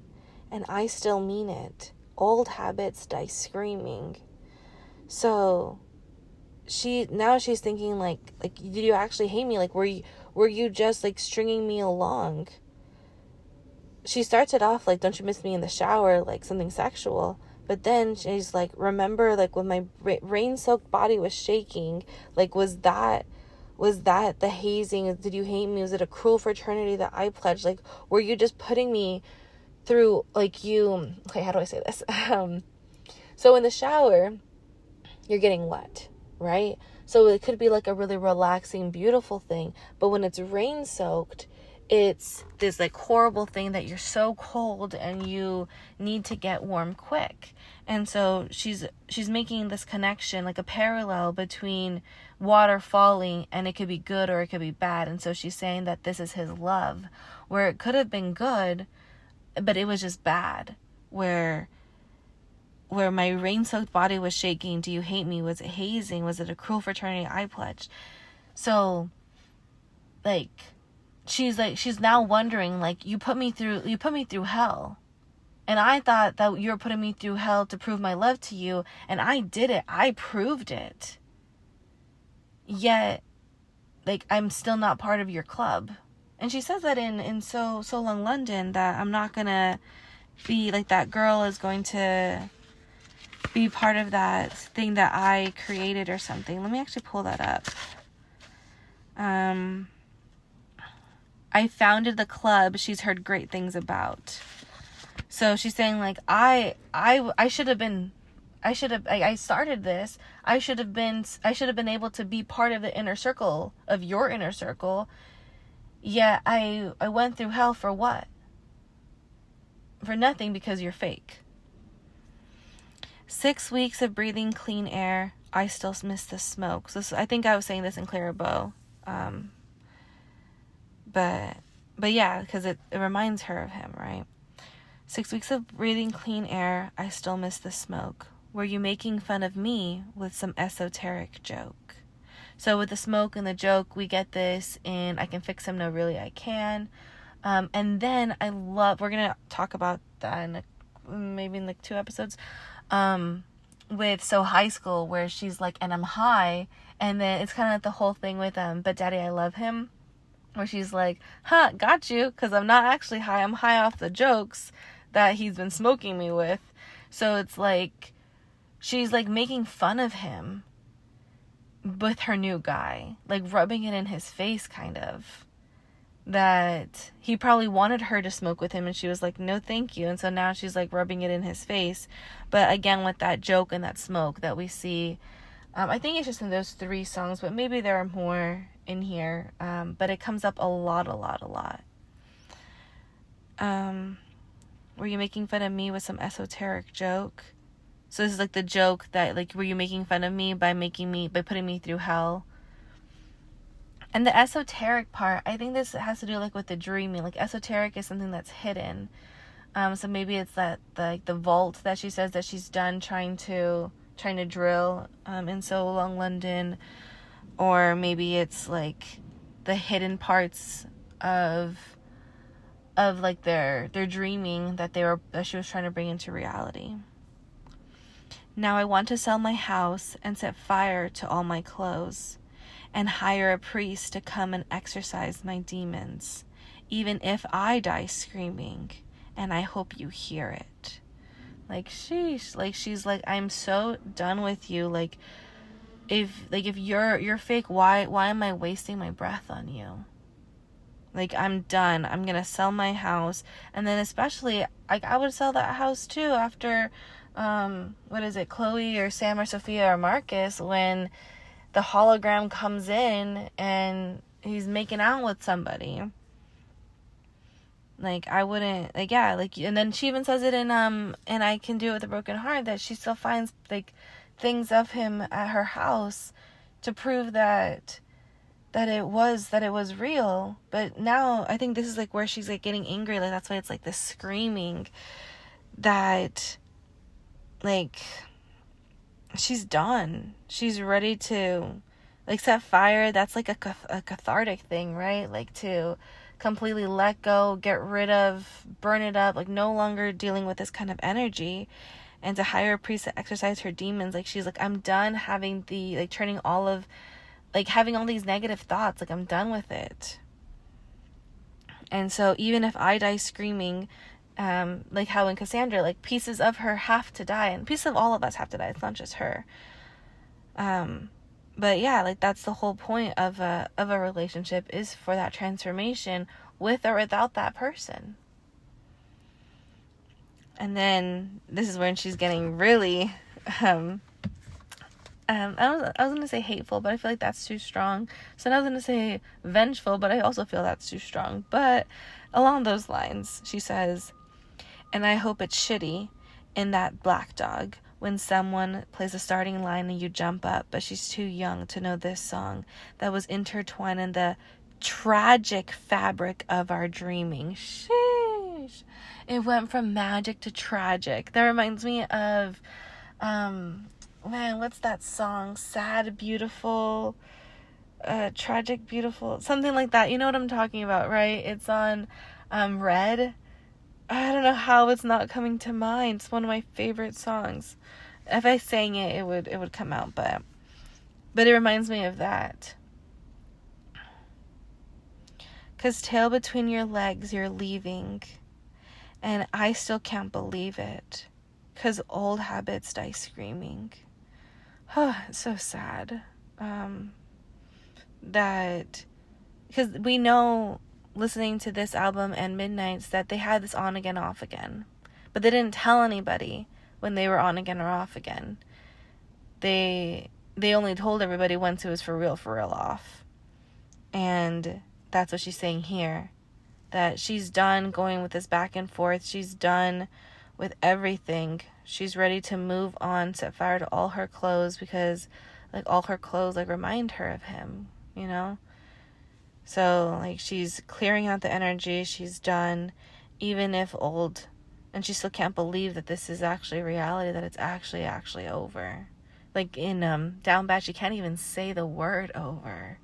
and I still mean it. Old habits die screaming. So she's thinking like, did you actually hate me? Like, were you just, like, stringing me along? She starts it off like, don't you miss me in the shower, like something sexual. But then she's like, remember, like, when my rain-soaked body was shaking, like, was that the hazing? Did you hate me? Was it a cruel fraternity that I pledged? Like, were you just putting me through, like, okay, how do I say this? So in the shower, you're getting wet, right? So it could be like a really relaxing, beautiful thing. But when it's rain-soaked, it's this, like, horrible thing that you're so cold and you need to get warm quick. And so she's making this connection, like a parallel between water falling, and it could be good or it could be bad. And so she's saying that this is his love, where it could have been good, but it was just bad. Where my rain-soaked body was shaking. Do you hate me? Was it hazing? Was it a cruel fraternity I pledged? So, like, she's now wondering, like, you put me through hell. And I thought that you were putting me through hell to prove my love to you, and I did it. I proved it. Yet, like, I'm still not part of your club. And she says that in So Long London, that I'm not gonna be, like, that girl is going to be part of that thing that I created or something. Let me actually pull that up. I founded the club she's heard great things about. So she's saying, like, I started this. I should have been able to be part of the inner circle, of your inner circle. Yet I went through hell for what? For nothing, because you're fake. 6 weeks of breathing clean air. I still miss the smoke. So I think I was saying this in Clairbeau. But yeah, because it reminds her of him, right? 6 weeks of breathing clean air, I still miss the smoke. Were you making fun of me with some esoteric joke? So with the smoke and the joke, we get this in I Can Fix Him, No Really I Can. And then we're going to talk about that maybe in like 2 episodes, with So High School, where she's like, and I'm high. And then it's kind of like the whole thing with, but Daddy, I love him. Where she's like, got you, because I'm not actually high. I'm high off the jokes that he's been smoking me with. So it's like, she's like making fun of him with her new guy, like rubbing it in his face, kind of, that he probably wanted her to smoke with him and she was like, no thank you. And so now she's like rubbing it in his face, but again with that joke and that smoke that we see. I think it's just in those 3 songs, but maybe there are more in here, but it comes up a lot. Were you making fun of me with some esoteric joke? So this is like the joke that, like, were you making fun of me by putting me through hell? And the esoteric part, I think this has to do like with the dreaming. Like, esoteric is something that's hidden. So maybe it's that the vault that she says that she's done trying to drill in So Long London, or maybe it's like the hidden parts of like their dreaming that she was trying to bring into reality. Now I want to sell my house and set fire to all my clothes and hire a priest to come and exorcise my demons, even if I die screaming, and I hope you hear it. Like, sheesh. Like, she's like, I'm so done with you. Like, if you're fake, why am I wasting my breath on you? Like, I'm done. I'm gonna sell my house. And then especially, like, I would sell that house too after, what is it, Chloe or Sam or Sophia or Marcus, when the hologram comes in and he's making out with somebody. Like, I wouldn't, like, yeah, like, and then she even says it in, and I Can Do It With a Broken Heart, that she still finds, like, things of him at her house to prove that it was real. But now I think this is like where she's like getting angry. Like, that's why it's like this screaming that, like, she's done. She's ready to, like, set fire. That's like a cathartic thing, right? Like, to completely let go, get rid of, burn it up, like, no longer dealing with this kind of energy. And to hire a priest to exorcise her demons. Like, she's like, I'm done having having all these negative thoughts. Like, I'm done with it. And so even if I die screaming, like how in Cassandra, like, pieces of her have to die, and pieces of all of us have to die. It's not just her. But yeah, like, that's the whole point of a relationship, is for that transformation with or without that person. And then this is when she's getting really, I was going to say hateful, but I feel like that's too strong. So I was going to say vengeful, but I also feel that's too strong. But along those lines, she says, and I hope it's shitty in that Black Dog when someone plays a starting line and you jump up, but she's too young to know this song that was intertwined in the tragic fabric of our dreaming. Sheesh. It went from magic to tragic. That reminds me of, what's that song? Sad, beautiful, tragic, beautiful, something like that. You know what I'm talking about, right? It's on Red. I don't know how it's not coming to mind. It's one of my favorite songs. If I sang it, it would come out, but it reminds me of that. 'Cause tail between your legs, you're leaving, and I still can't believe it. 'Cause old habits die screaming. Oh, it's so sad. That, because we know, listening to this album and Midnights, that they had this on again, off again, but they didn't tell anybody when they were on again or off again. They only told everybody once it was for real off. And that's what she's saying here, that she's done going with this back and forth. She's done with everything. She's ready to move on, set fire to all her clothes, because, like, all her clothes, like, remind her of him, you know? So, like, she's clearing out the energy. She's done, even if old, and she still can't believe that this is actually reality, that it's actually over. Like, in Down Bad, she can't even say the word over.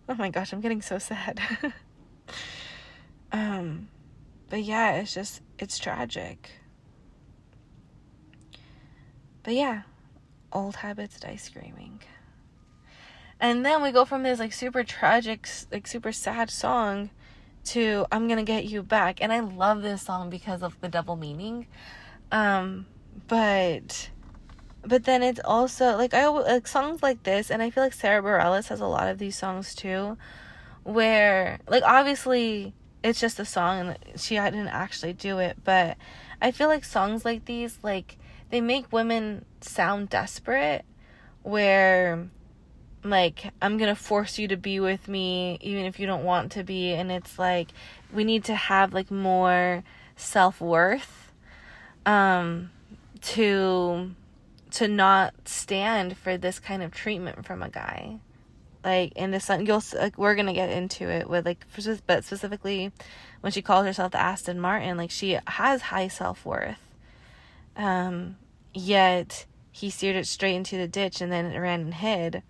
Oh my gosh, I'm getting so sad. But yeah, it's tragic. But yeah, old habits die screaming. And then we go from this, like, super tragic, like, super sad song to I'm Gonna Get You Back. And I love this song because of the double meaning. But But then it's also, like, like, songs like this, and I feel like Sarah Bareilles has a lot of these songs, too, where, like, obviously, it's just a song, and she didn't actually do it, but I feel like songs like these, like, they make women sound desperate, where, like, I'm gonna force you to be with me, even if you don't want to be, and it's, like, we need to have, like, more self-worth, to not stand for this kind of treatment from a guy. Like, in this song, we're gonna get into it with, like, but specifically when she calls herself the Aston Martin, like, she has high self-worth, yet he steered it straight into the ditch and then it ran and hid,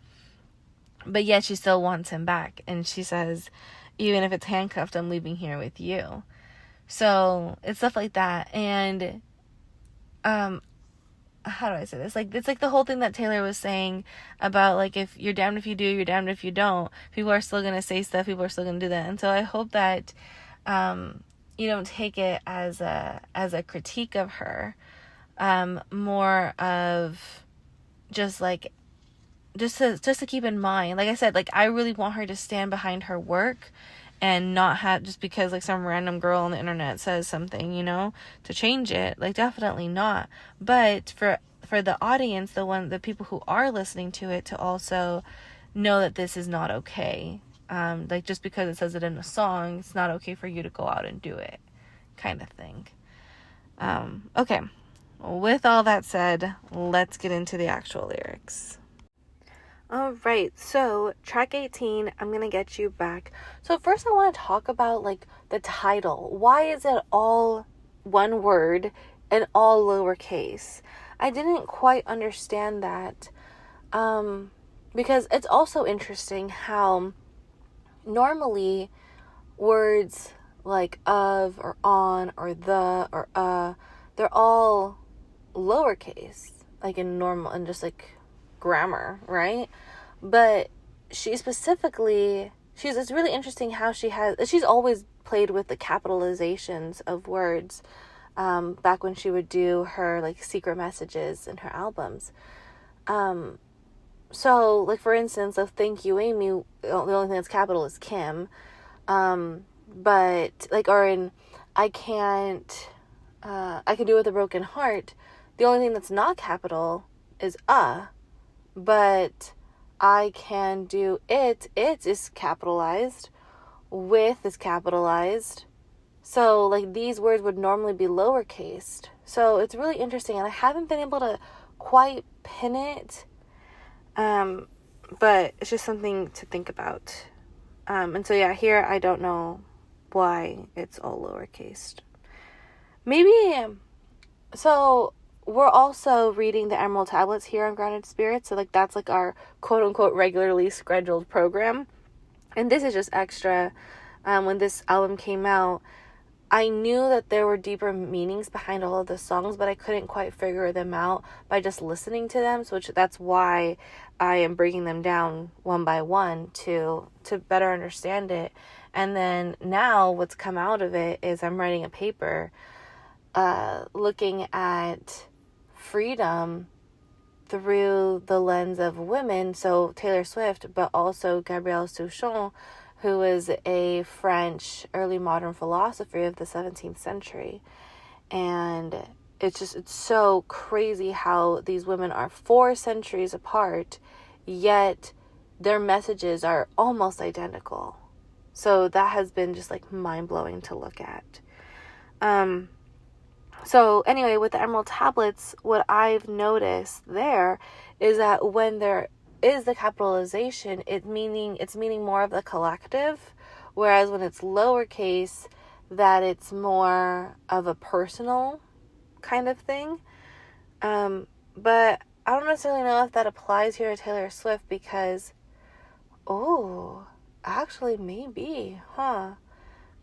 but yet she still wants him back, and she says, even if it's handcuffed, I'm leaving here with you. So it's stuff like that. And how do I say this? Like, it's like the whole thing that Taylor was saying about, like, if you're damned if you do, you're damned if you don't. People are still going to say stuff. People are still going to do that. And so I hope that you don't take it as a critique of her. More of just, like, just to keep in mind. Like I said, like, I really want her to stand behind her work and not have, just because, like, some random girl on the internet says something, to change it. Like, definitely not. But for the audience, the people who are listening to it, to also know that this is not okay. Like, just because it says it in a song, it's not okay for you to go out and do it, kind of thing. Okay. With all that said, let's get into the actual lyrics. Alright, so track 18, I'm gonna get you back. So first I want to talk about, like, the title. Why is it all one word and all lowercase? I didn't quite understand that, because it's also interesting how normally words like of or on or the or they're all lowercase, like in normal and just like grammar, right? But it's really interesting how she's always played with the capitalizations of words, back when she would do her, like, secret messages in her albums. So, like, for instance, of Thank You Amy, the only thing that's capital is Kim, but, like, or in I Can Do With a Broken Heart, the only thing that's not capital is but I can do it is capitalized, with is capitalized, so, like, these words would normally be lowercased. So it's really interesting, and I haven't been able to quite pin it, but it's just something to think about. And so, yeah, here I don't know why it's all lowercased. Maybe, so we're also reading the Emerald Tablets here on Grounded Spirits, so, like, that's, like, our quote-unquote regularly scheduled program, and this is just extra. When this album came out, I knew that there were deeper meanings behind all of the songs, but I couldn't quite figure them out by just listening to them, so that's why I am breaking them down one by one to better understand it. And then now what's come out of it is I'm writing a paper looking at freedom through the lens of women, so Taylor Swift, but also Gabrielle Souchon, who is a French early modern philosopher of the 17th century. And it's so crazy how these women are 4 centuries apart, yet their messages are almost identical. So that has been just, like, mind-blowing to look at. So anyway, with the Emerald Tablets, what I've noticed there is that when there is the capitalization, it's meaning more of the collective, whereas when it's lowercase, that it's more of a personal kind of thing. But I don't necessarily know if that applies here to Taylor Swift, because actually maybe,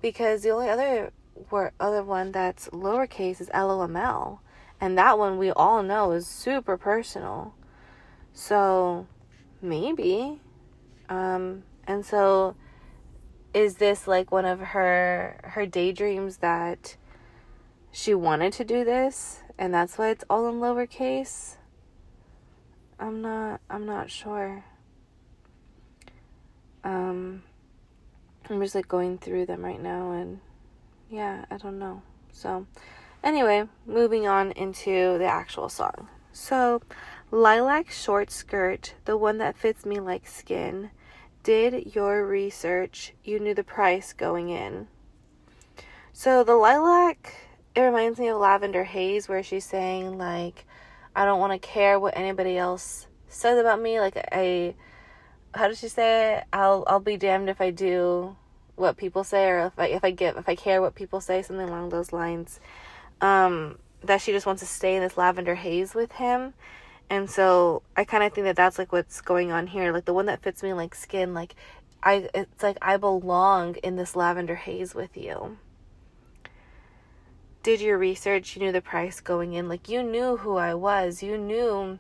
because the only other one that's lowercase is LOML, and that one we all know is super personal. So maybe, and so is this, like, one of her daydreams that she wanted to do this, and that's why it's all in lowercase? I'm not sure. I'm just like going through them right now, and yeah, I don't know. So anyway, moving on into the actual song. So, lilac short skirt, the one that fits me like skin. Did your research, you knew the price going in. So the lilac, it reminds me of Lavender Haze, where she's saying, like, I don't want to care what anybody else says about me. Like, how does she say it? I'll be damned if I do what people say, or if I care what people say, something along those lines. That she just wants to stay in this lavender haze with him. And so I kind of think that that's like what's going on here. Like, the one that fits me like skin, like it's like I belong in this lavender haze with you. Did your research, you knew the price going in. Like, you knew who I was. You knew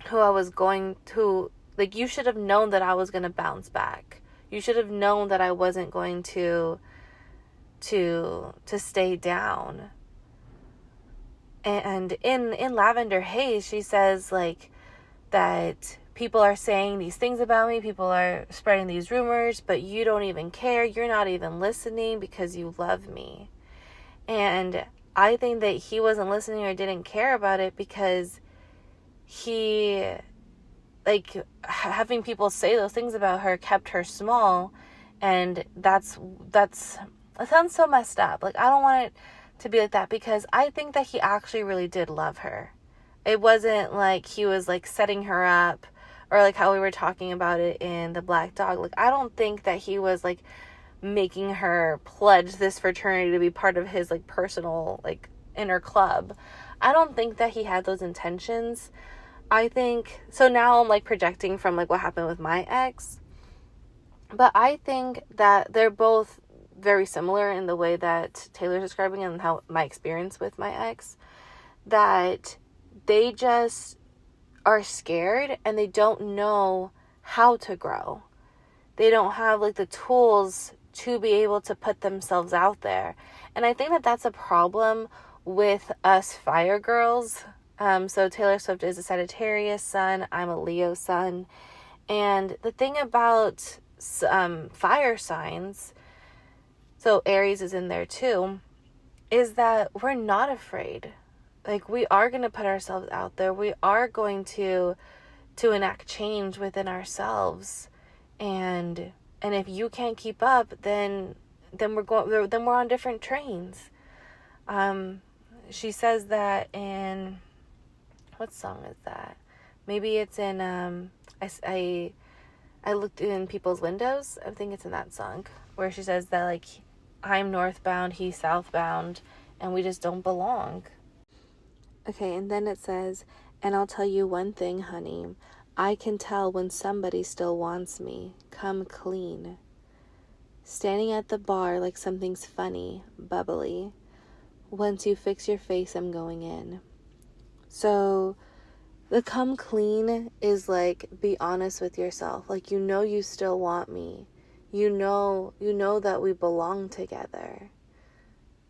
who I was going to, like, you should have known that I was going to bounce back. You should have known that I wasn't going to stay down. And in Lavender Haze, she says, like, that people are saying these things about me, people are spreading these rumors, but you don't even care. You're not even listening because you love me. And I think that he wasn't listening or didn't care about it because he, like, having people say those things about her kept her small. And that sounds so messed up. Like, I don't want it to be like that, because I think that he actually really did love her. It wasn't like he was, like, setting her up, or like how we were talking about it in The Black Dog. Like, I don't think that he was, like, making her pledge this fraternity to be part of his, like, personal, like, inner club. I don't think that he had those intentions. I think, so now I'm, like, projecting from, like, what happened with my ex, but I think that they're both very similar in the way that Taylor's describing and how my experience with my ex, that they just are scared and they don't know how to grow. They don't have, like, the tools to be able to put themselves out there. And I think that that's a problem with us fire girls. So Taylor Swift is a Sagittarius sun. I'm a Leo sun. And the thing about fire signs, so Aries is in there too, is that we're not afraid. Like, we are going to put ourselves out there. We are going to enact change within ourselves. And if you can't keep up, then we're on different trains. She says that in, what song is that? Maybe it's in I looked in people's windows. I think it's in that song where she says that, like, I'm northbound, he's southbound, and we just don't belong. Okay, and then it says, and I'll tell you one thing, honey. I can tell when somebody still wants me. Come clean. Standing at the bar like something's funny, bubbly. Once you fix your face, I'm going in. So the come clean is, like, be honest with yourself. Like, you still want me. You know that we belong together.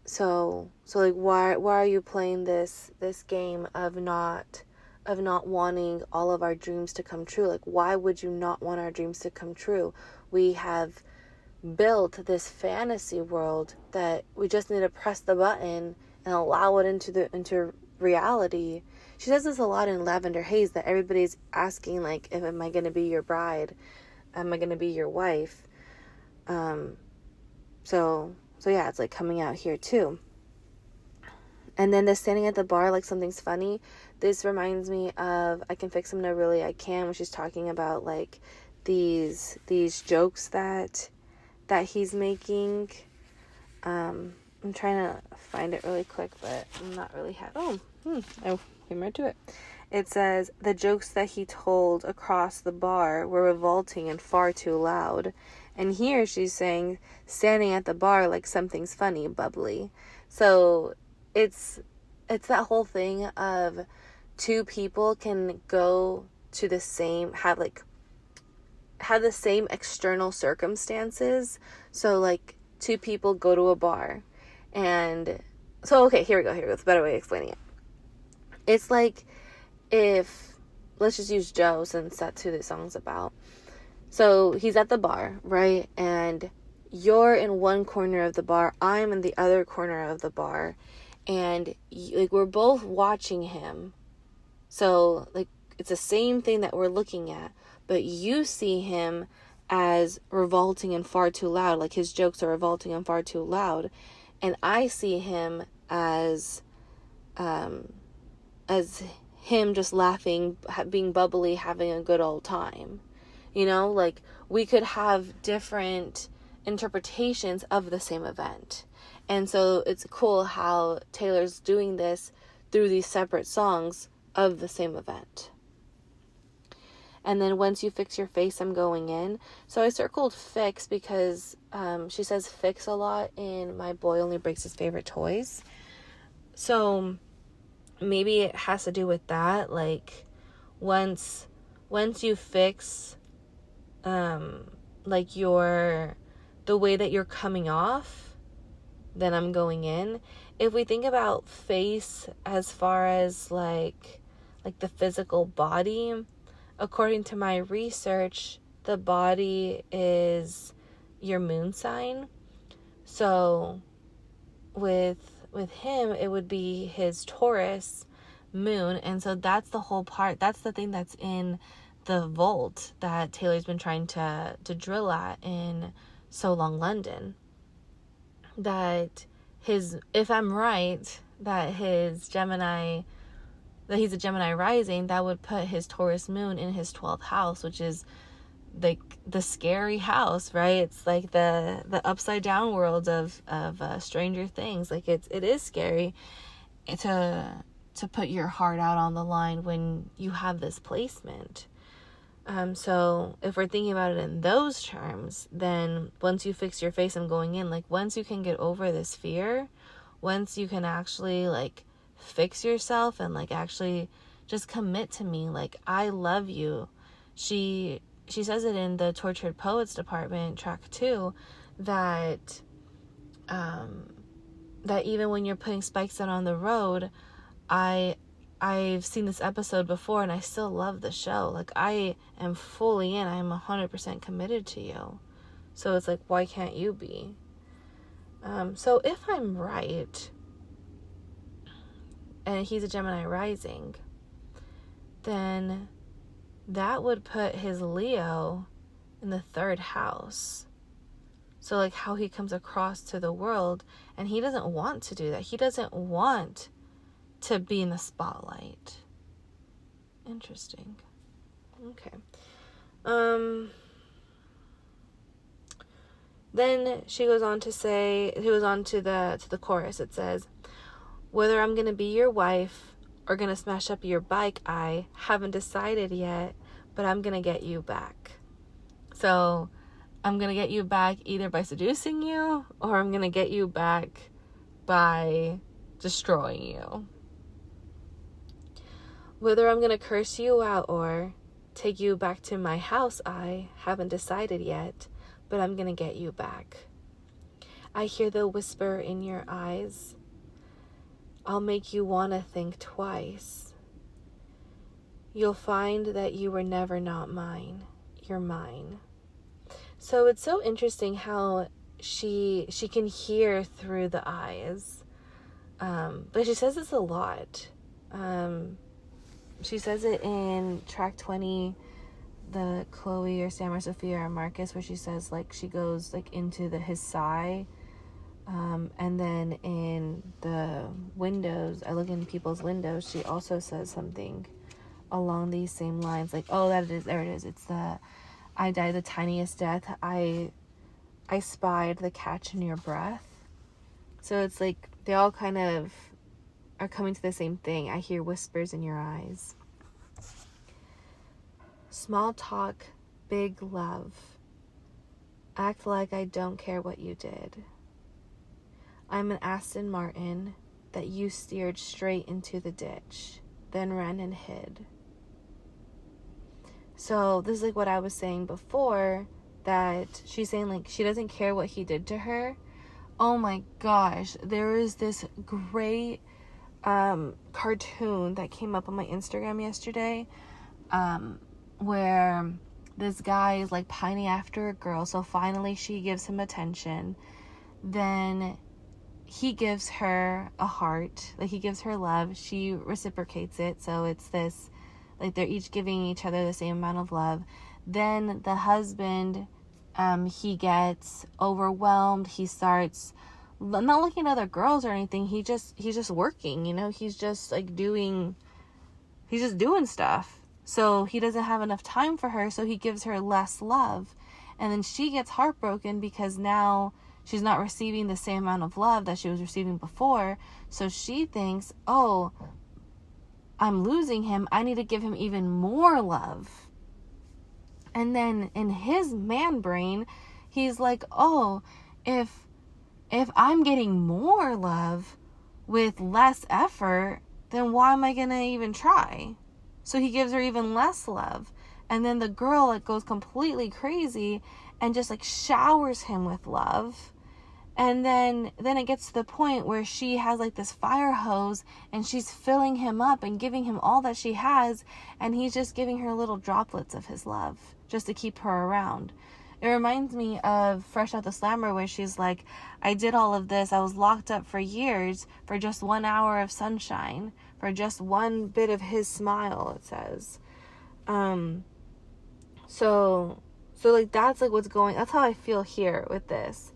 So like, why are you playing this game of not wanting all of our dreams to come true? Like, why would you not want our dreams to come true? We have built this fantasy world that we just need to press the button and allow it into reality. She says this a lot in Lavender Haze, that everybody's asking, like, am I going to be your bride? Am I going to be your wife? So yeah, it's, like, coming out here too. And then the standing at the bar like something's funny. This reminds me of I Can Fix Him No Really I Can, when she's talking about, like, these jokes that he's making. I'm trying to find it really quick, but I'm not really I came right to it. It says, the jokes that he told across the bar were revolting and far too loud. And here she's saying, standing at the bar like something's funny, bubbly. So it's that whole thing of two people can go to the same, have the same external circumstances. So, like, two people go to a bar. And so, okay, here we go. It's a better way of explaining it. It's like if, let's just use Joe since that's who this song's about. So he's at the bar, right? And you're in one corner of the bar, I'm in the other corner of the bar, and like we're both watching him. So like it's the same thing that we're looking at, but you see him as revolting and far too loud, like his jokes are revolting and far too loud, and I see him as him just laughing, being bubbly, having a good old time. You know, like we could have different interpretations of the same event. And so it's cool how Taylor's doing this through these separate songs of the same event. And then once you fix your face, I'm going in. So I circled fix because she says fix a lot in My Boy Only Breaks His Favorite Toys. So maybe it has to do with that. Like once you fix like the way that you're coming off, then I'm going in. If we think about face as far as like the physical body, according to my research, the body is your moon sign. So with him, it would be his Taurus moon. And so that's the whole part. That's the thing that's in the vault that Taylor's been trying to drill at in So Long London. That if I'm right, that he's a Gemini rising, that would put his Taurus moon in his 12th house, which is like the scary house, right? It's like the upside down world of Stranger Things. Like it is scary to put your heart out on the line when you have this placement. So if we're thinking about it in those terms, then once you fix your face, I'm going in. Like once you can get over this fear, once you can actually like fix yourself and like actually just commit to me, like I love you. She says it in the Tortured Poets department, track 2, that even when you're putting spikes down on the road, I've seen this episode before and I still love the show. Like I am fully in. I'm 100% committed to you. So it's like, why can't you be? So if I'm right, and he's a Gemini rising, then that would put his Leo in the 3rd house. So like how he comes across to the world, and he doesn't want to do that. He doesn't want to be in the spotlight. Interesting. Okay. Then he goes on to the chorus. It says, whether I'm gonna be your wife or gonna smash up your bike, I haven't decided yet, but I'm gonna get you back. So I'm gonna get you back either by seducing you, or I'm gonna get you back by destroying you. Whether I'm gonna curse you out or take you back to my house, I haven't decided yet, but I'm gonna get you back. I hear the whisper in your eyes. I'll make you wanna think twice. You'll find that you were never not mine. You're mine. So it's so interesting how she can hear through the eyes. But she says this a lot. She says it in track 20, the Chloe or Sam or Sophia or Marcus, where she says like she goes like into his sigh. And then in the windows, I look in people's windows, she also says something along these same lines. Like, oh, there it is. It's I died the tiniest death. I spied the catch in your breath. So it's like they all kind of are coming to the same thing. I hear whispers in your eyes. Small talk, big love. Act like I don't care what you did. I'm an Aston Martin that you steered straight into the ditch, then ran and hid. So this is like what I was saying before, that she's saying like she doesn't care what he did to her. Oh my gosh, there is this great cartoon that came up on my Instagram yesterday where this guy is like pining after a girl, so finally she gives him attention. Then he gives her a heart, like he gives her love, she reciprocates it, so it's this, like they're each giving each other the same amount of love. Then the husband, he gets overwhelmed, he starts not looking at other girls or anything, he's just working, he's just doing stuff. So he doesn't have enough time for her, so he gives her less love. And then she gets heartbroken because now she's not receiving the same amount of love that she was receiving before. So she thinks, oh, I'm losing him. I need to give him even more love. And then in his man brain, he's like, oh, if I'm getting more love with less effort, then why am I going to even try? So he gives her even less love. And then the girl goes completely crazy and just showers him with love. And then it gets to the point where she has this fire hose and she's filling him up and giving him all that she has, and he's just giving her little droplets of his love just to keep her around. It reminds me of Fresh Out the Slammer, where she's like, I did all of this, I was locked up for years for just 1 hour of sunshine, for just one bit of his smile, it says. So that's what's going, that's how I feel here with this.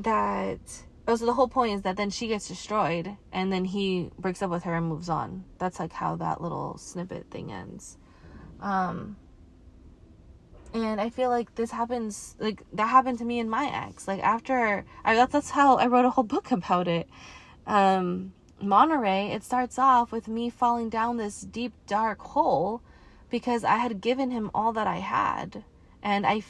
So the whole point is that then she gets destroyed and then he breaks up with her and moves on. That's how that little snippet thing ends. And I feel like this happens, that happened to me and my ex. That's how I wrote a whole book about it. Monterey, it starts off with me falling down this deep, dark hole because I had given him all that I had. And I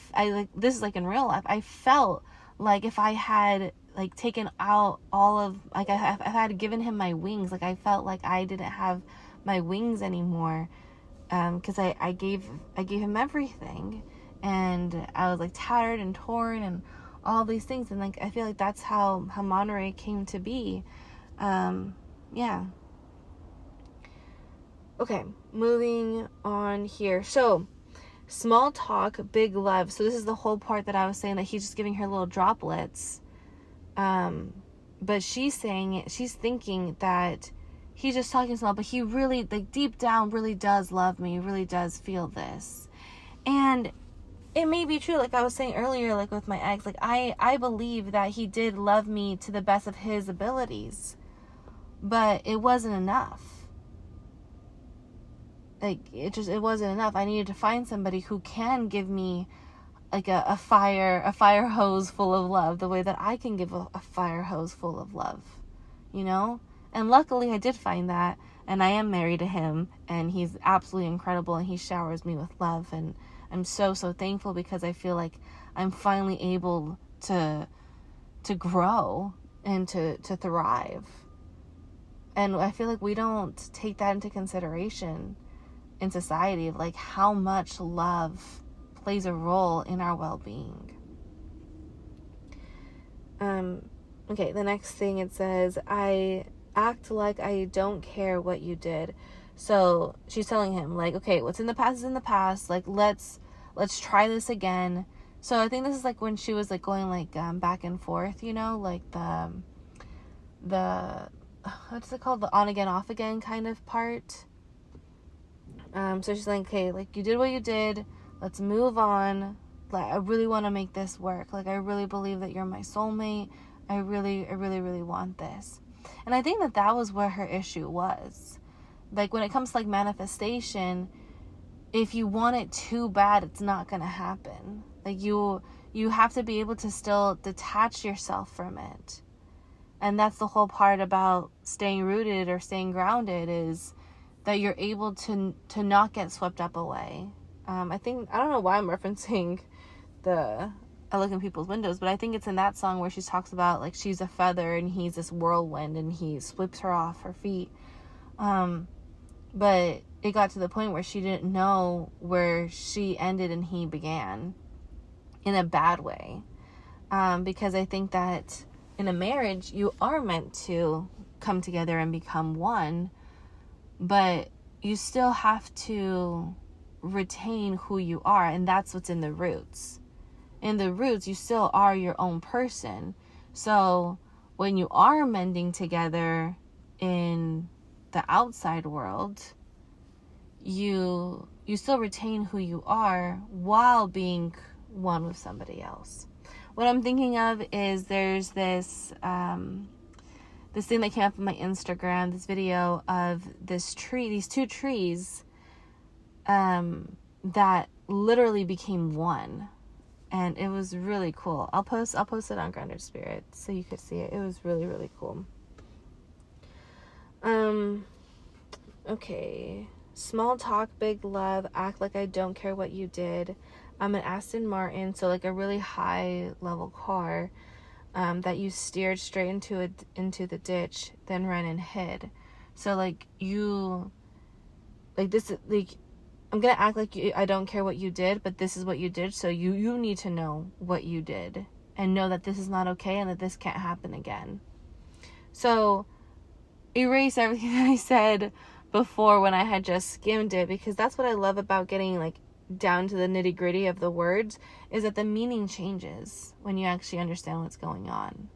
this is in real life, I felt like if I had taken out all of, if I had given him my wings, I felt like I didn't have my wings anymore. Because I gave him everything, and I was tattered and torn and all these things, and I feel like that's how Monterey came to be. Yeah. Okay, moving on here. So, small talk, big love. So this is the whole part that I was saying, that he's just giving her little droplets. But she's thinking that he's just talking small, but he really, deep down, really does love me, really does feel this. And it may be true, I was saying earlier, with my ex, I believe that he did love me to the best of his abilities, but it wasn't enough. It wasn't enough. I needed to find somebody who can give me a fire hose full of love, the way that I can give a fire hose full of love, And luckily I did find that, and I am married to him, and he's absolutely incredible, and he showers me with love, and I'm so, so thankful, because I feel like I'm finally able to grow and to thrive. And I feel like we don't take that into consideration in society, of how much love plays a role in our well-being. Okay, the next thing it says, I act like I don't care what you did. So she's telling him, okay, what's in the past is in the past. Let's try this again. So I think this is when she was going back and forth, the what's it called, the on again off again kind of part. So she's okay, you did what you did, let's move on. I really want to make this work. I really believe that you're my soulmate. I really, really want this. And I think that was where her issue was. When it comes to manifestation, if you want it too bad, it's not going to happen. You have to be able to still detach yourself from it. And that's the whole part about staying rooted or staying grounded, is that you're able to not get swept up away. I don't know why I'm referencing I Look in People's Windows, but I think it's in that song where she talks about she's a feather and he's this whirlwind and he sweeps her off her feet. But it got to the point where she didn't know where she ended and he began, in a bad way. Because I think that in a marriage, you are meant to come together and become one, but you still have to retain who you are, and that's what's in the roots. In the roots, you still are your own person. So when you are mending together in the outside world, you still retain who you are while being one with somebody else. What I'm thinking of is there's this this thing that came up on my Instagram, this video of this tree, these two trees that literally became one. And it was really cool. I'll post it on Grounded Spirit so you could see it. It was really, really cool. Okay. Small talk, big love, act like I don't care what you did. I'm an Aston Martin, so like a really high level car that you steered straight into the ditch, then ran and hid. So like you, like this, like I'm gonna act like I don't care what you did, but this is what you did, so you need to know what you did and know that this is not okay and that this can't happen again. So erase everything that I said before when I had just skimmed it, because that's what I love about getting like down to the nitty gritty of the words, is that the meaning changes when you actually understand what's going on.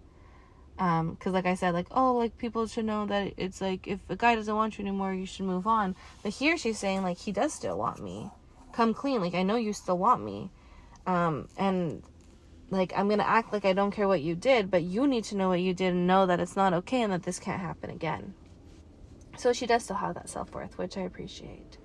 Because like I said, like, oh, like people should know that it's like if a guy doesn't want you anymore, you should move on. But here she's saying like he does still want me. Come clean, like I know you still want me. And like I'm gonna act like I don't care what you did, but you need to know what you did and know that it's not okay and that this can't happen again. So she does still have that self-worth, which I appreciate.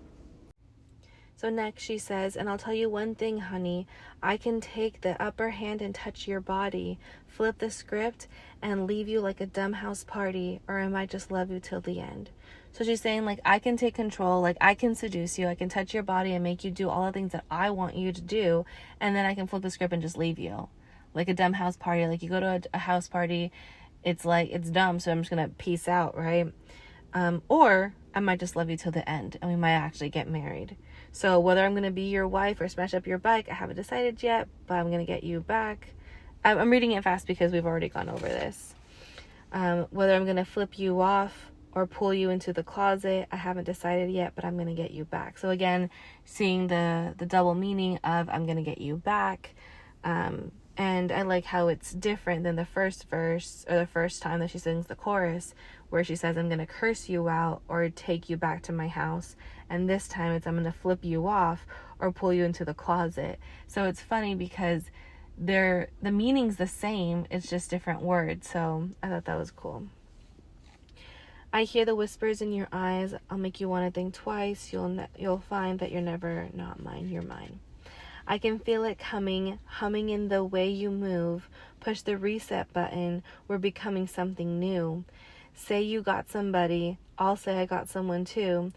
So next she says, and I'll tell you one thing, honey, I can take the upper hand and touch your body, flip the script, and leave you like a dumb house party, or I might just love you till the end. So she's saying, like, I can take control, like, I can seduce you, I can touch your body and make you do all the things that I want you to do, and then I can flip the script and just leave you. Like a dumb house party, like you go to a house party, it's like, it's dumb, so I'm just gonna peace out, right? Or I might just love you till the end, and we might actually get married. So whether I'm going to be your wife or smash up your bike, I haven't decided yet, but I'm going to get you back. I'm reading it fast because we've already gone over this. Whether I'm going to flip you off or pull you into the closet, I haven't decided yet, but I'm going to get you back. So again, seeing the double meaning of I'm going to get you back. And I like how it's different than the first verse, or the first time that she sings the chorus, where she says, I'm going to curse you out or take you back to my house. And this time it's, I'm going to flip you off or pull you into the closet. So it's funny because the meaning's the same. It's just different words. So I thought that was cool. I hear the whispers in your eyes. I'll make you want to think twice. You'll find that you're never not mine. You're mine. I can feel it coming, humming in the way you move. Push the reset button. We're becoming something new. Say you got somebody. I'll say I got someone too.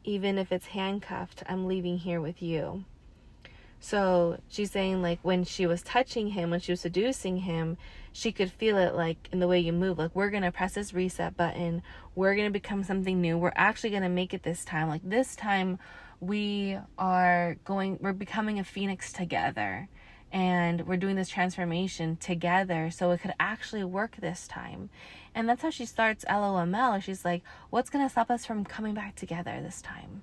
Even if it's handcuffed, I'm leaving here with you. So she's saying, like, when she was touching him, when she was seducing him, she could feel it, like, in the way you move. Like, we're going to press this reset button. We're going to become something new. We're actually going to make it this time. Like, this time we're becoming a phoenix together. And we're doing this transformation together. So it could actually work this time. And that's how she starts LOML. She's like, what's going to stop us from coming back together this time?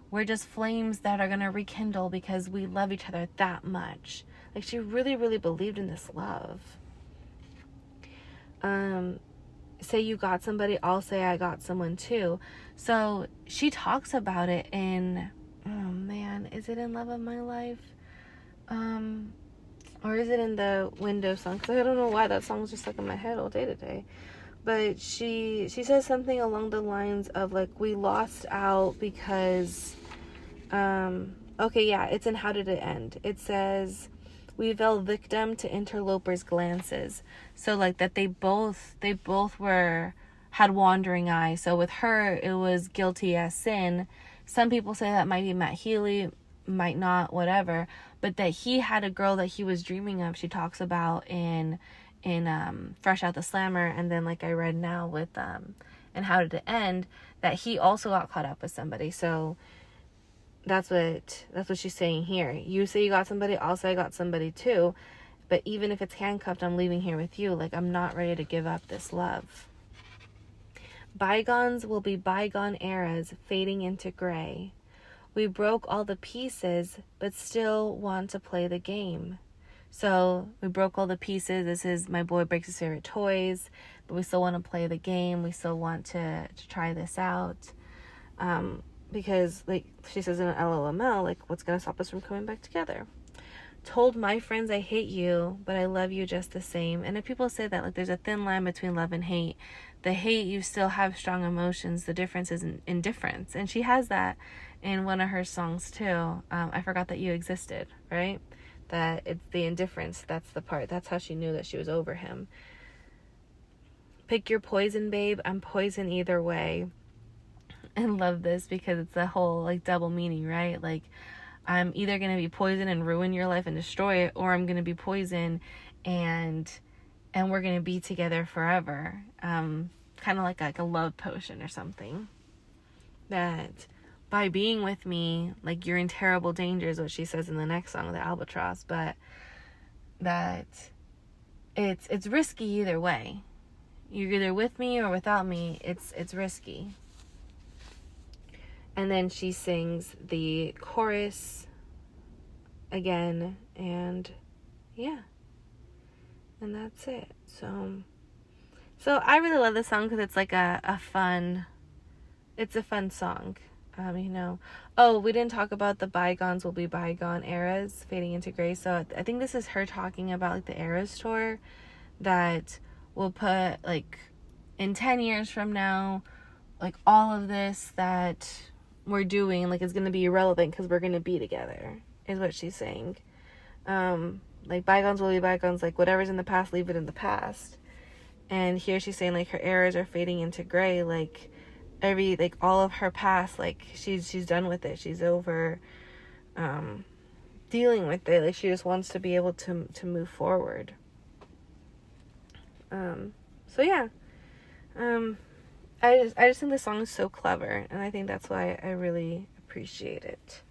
We're just flames that are going to rekindle because we love each other that much. Like, she really, really believed in this love. Say you got somebody, I'll say I got someone too. So she talks about it in, oh man, is it in Love of My Life? Or is it in the Window song? Because I don't know why that song's just stuck in my head all day today. But she says something along the lines of, like, we lost out because, okay, yeah, it's in How Did It End? It says, we fell victim to interlopers' glances. So, like, that they both had wandering eyes. So with her, it was guilty as sin. Some people say that might be Matt Healy, might not, whatever. But that he had a girl that he was dreaming of, she talks about in Fresh Out the Slammer, and then, like I read now with and How Did It End, that he also got caught up with somebody. So that's what she's saying here. You say you got somebody, I'll say I got somebody too. But even if it's handcuffed, I'm leaving here with you. Like, I'm not ready to give up this love. Bygones will be bygone eras fading into gray. We broke all the pieces, but still want to play the game. So we broke all the pieces. This is my boy breaks his favorite toys, but we still want to play the game. We still want to try this out. Because, like, she says in an LOML, like, what's going to stop us from coming back together? Told my friends I hate you, but I love you just the same. And if people say that, like, there's a thin line between love and hate. The hate, you still have strong emotions. The difference is indifference. And she has that in one of her songs, too. I Forgot That You Existed, right? That it's the indifference. That's the part. That's how she knew that she was over him. Pick your poison, babe. I'm poison either way. And love this because it's the whole, like, double meaning, right? Like, I'm either going to be poison and ruin your life and destroy it, or I'm going to be poison and we're going to be together forever. Kind of like a love potion or something. That by being with me, like, you're in terrible danger is what she says in the next song, the Albatross, but that it's risky either way. You're either with me or without me. It's risky. And then she sings the chorus again, and yeah, and that's it. So I really love this song because it's like a fun song. Oh, we didn't talk about the bygones will be bygone eras fading into gray. So I think this is her talking about, like, the Eras tour that will put, like, in 10 years from now, like, all of this that we're doing, like, is going to be irrelevant because we're going to be together, is what she's saying. Like, bygones will be bygones, like, whatever's in the past, leave it in the past. And here she's saying, like, her eras are fading into gray, like, all of her past, like, she's done with it. She's over dealing with it. Like, she just wants to be able to move forward. So yeah. I just think the song is so clever, and I think that's why I really appreciate it.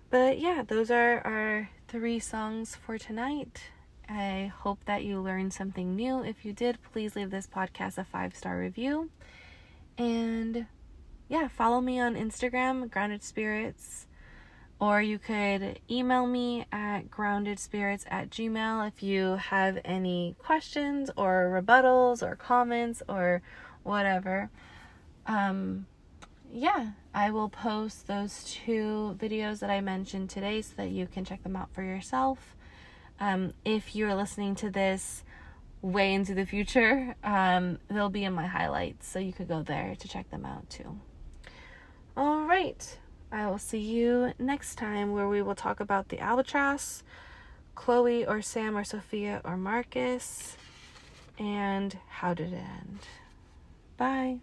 But yeah, those are our 3 songs for tonight. I hope that you learned something new. If you did, please leave this podcast a 5-star review. And yeah, follow me on Instagram, Grounded Spirits, or you could email me at groundedspirits@gmail.com if you have any questions or rebuttals or comments or whatever. Yeah, I will post those 2 videos that I mentioned today so that you can check them out for yourself. If you're listening to this way into the future, they'll be in my highlights, so you could go there to check them out too. All right, I will see you next time, where we will talk about the Albatross, Chloe or Sam or Sophia or Marcus, and how did it end. Bye.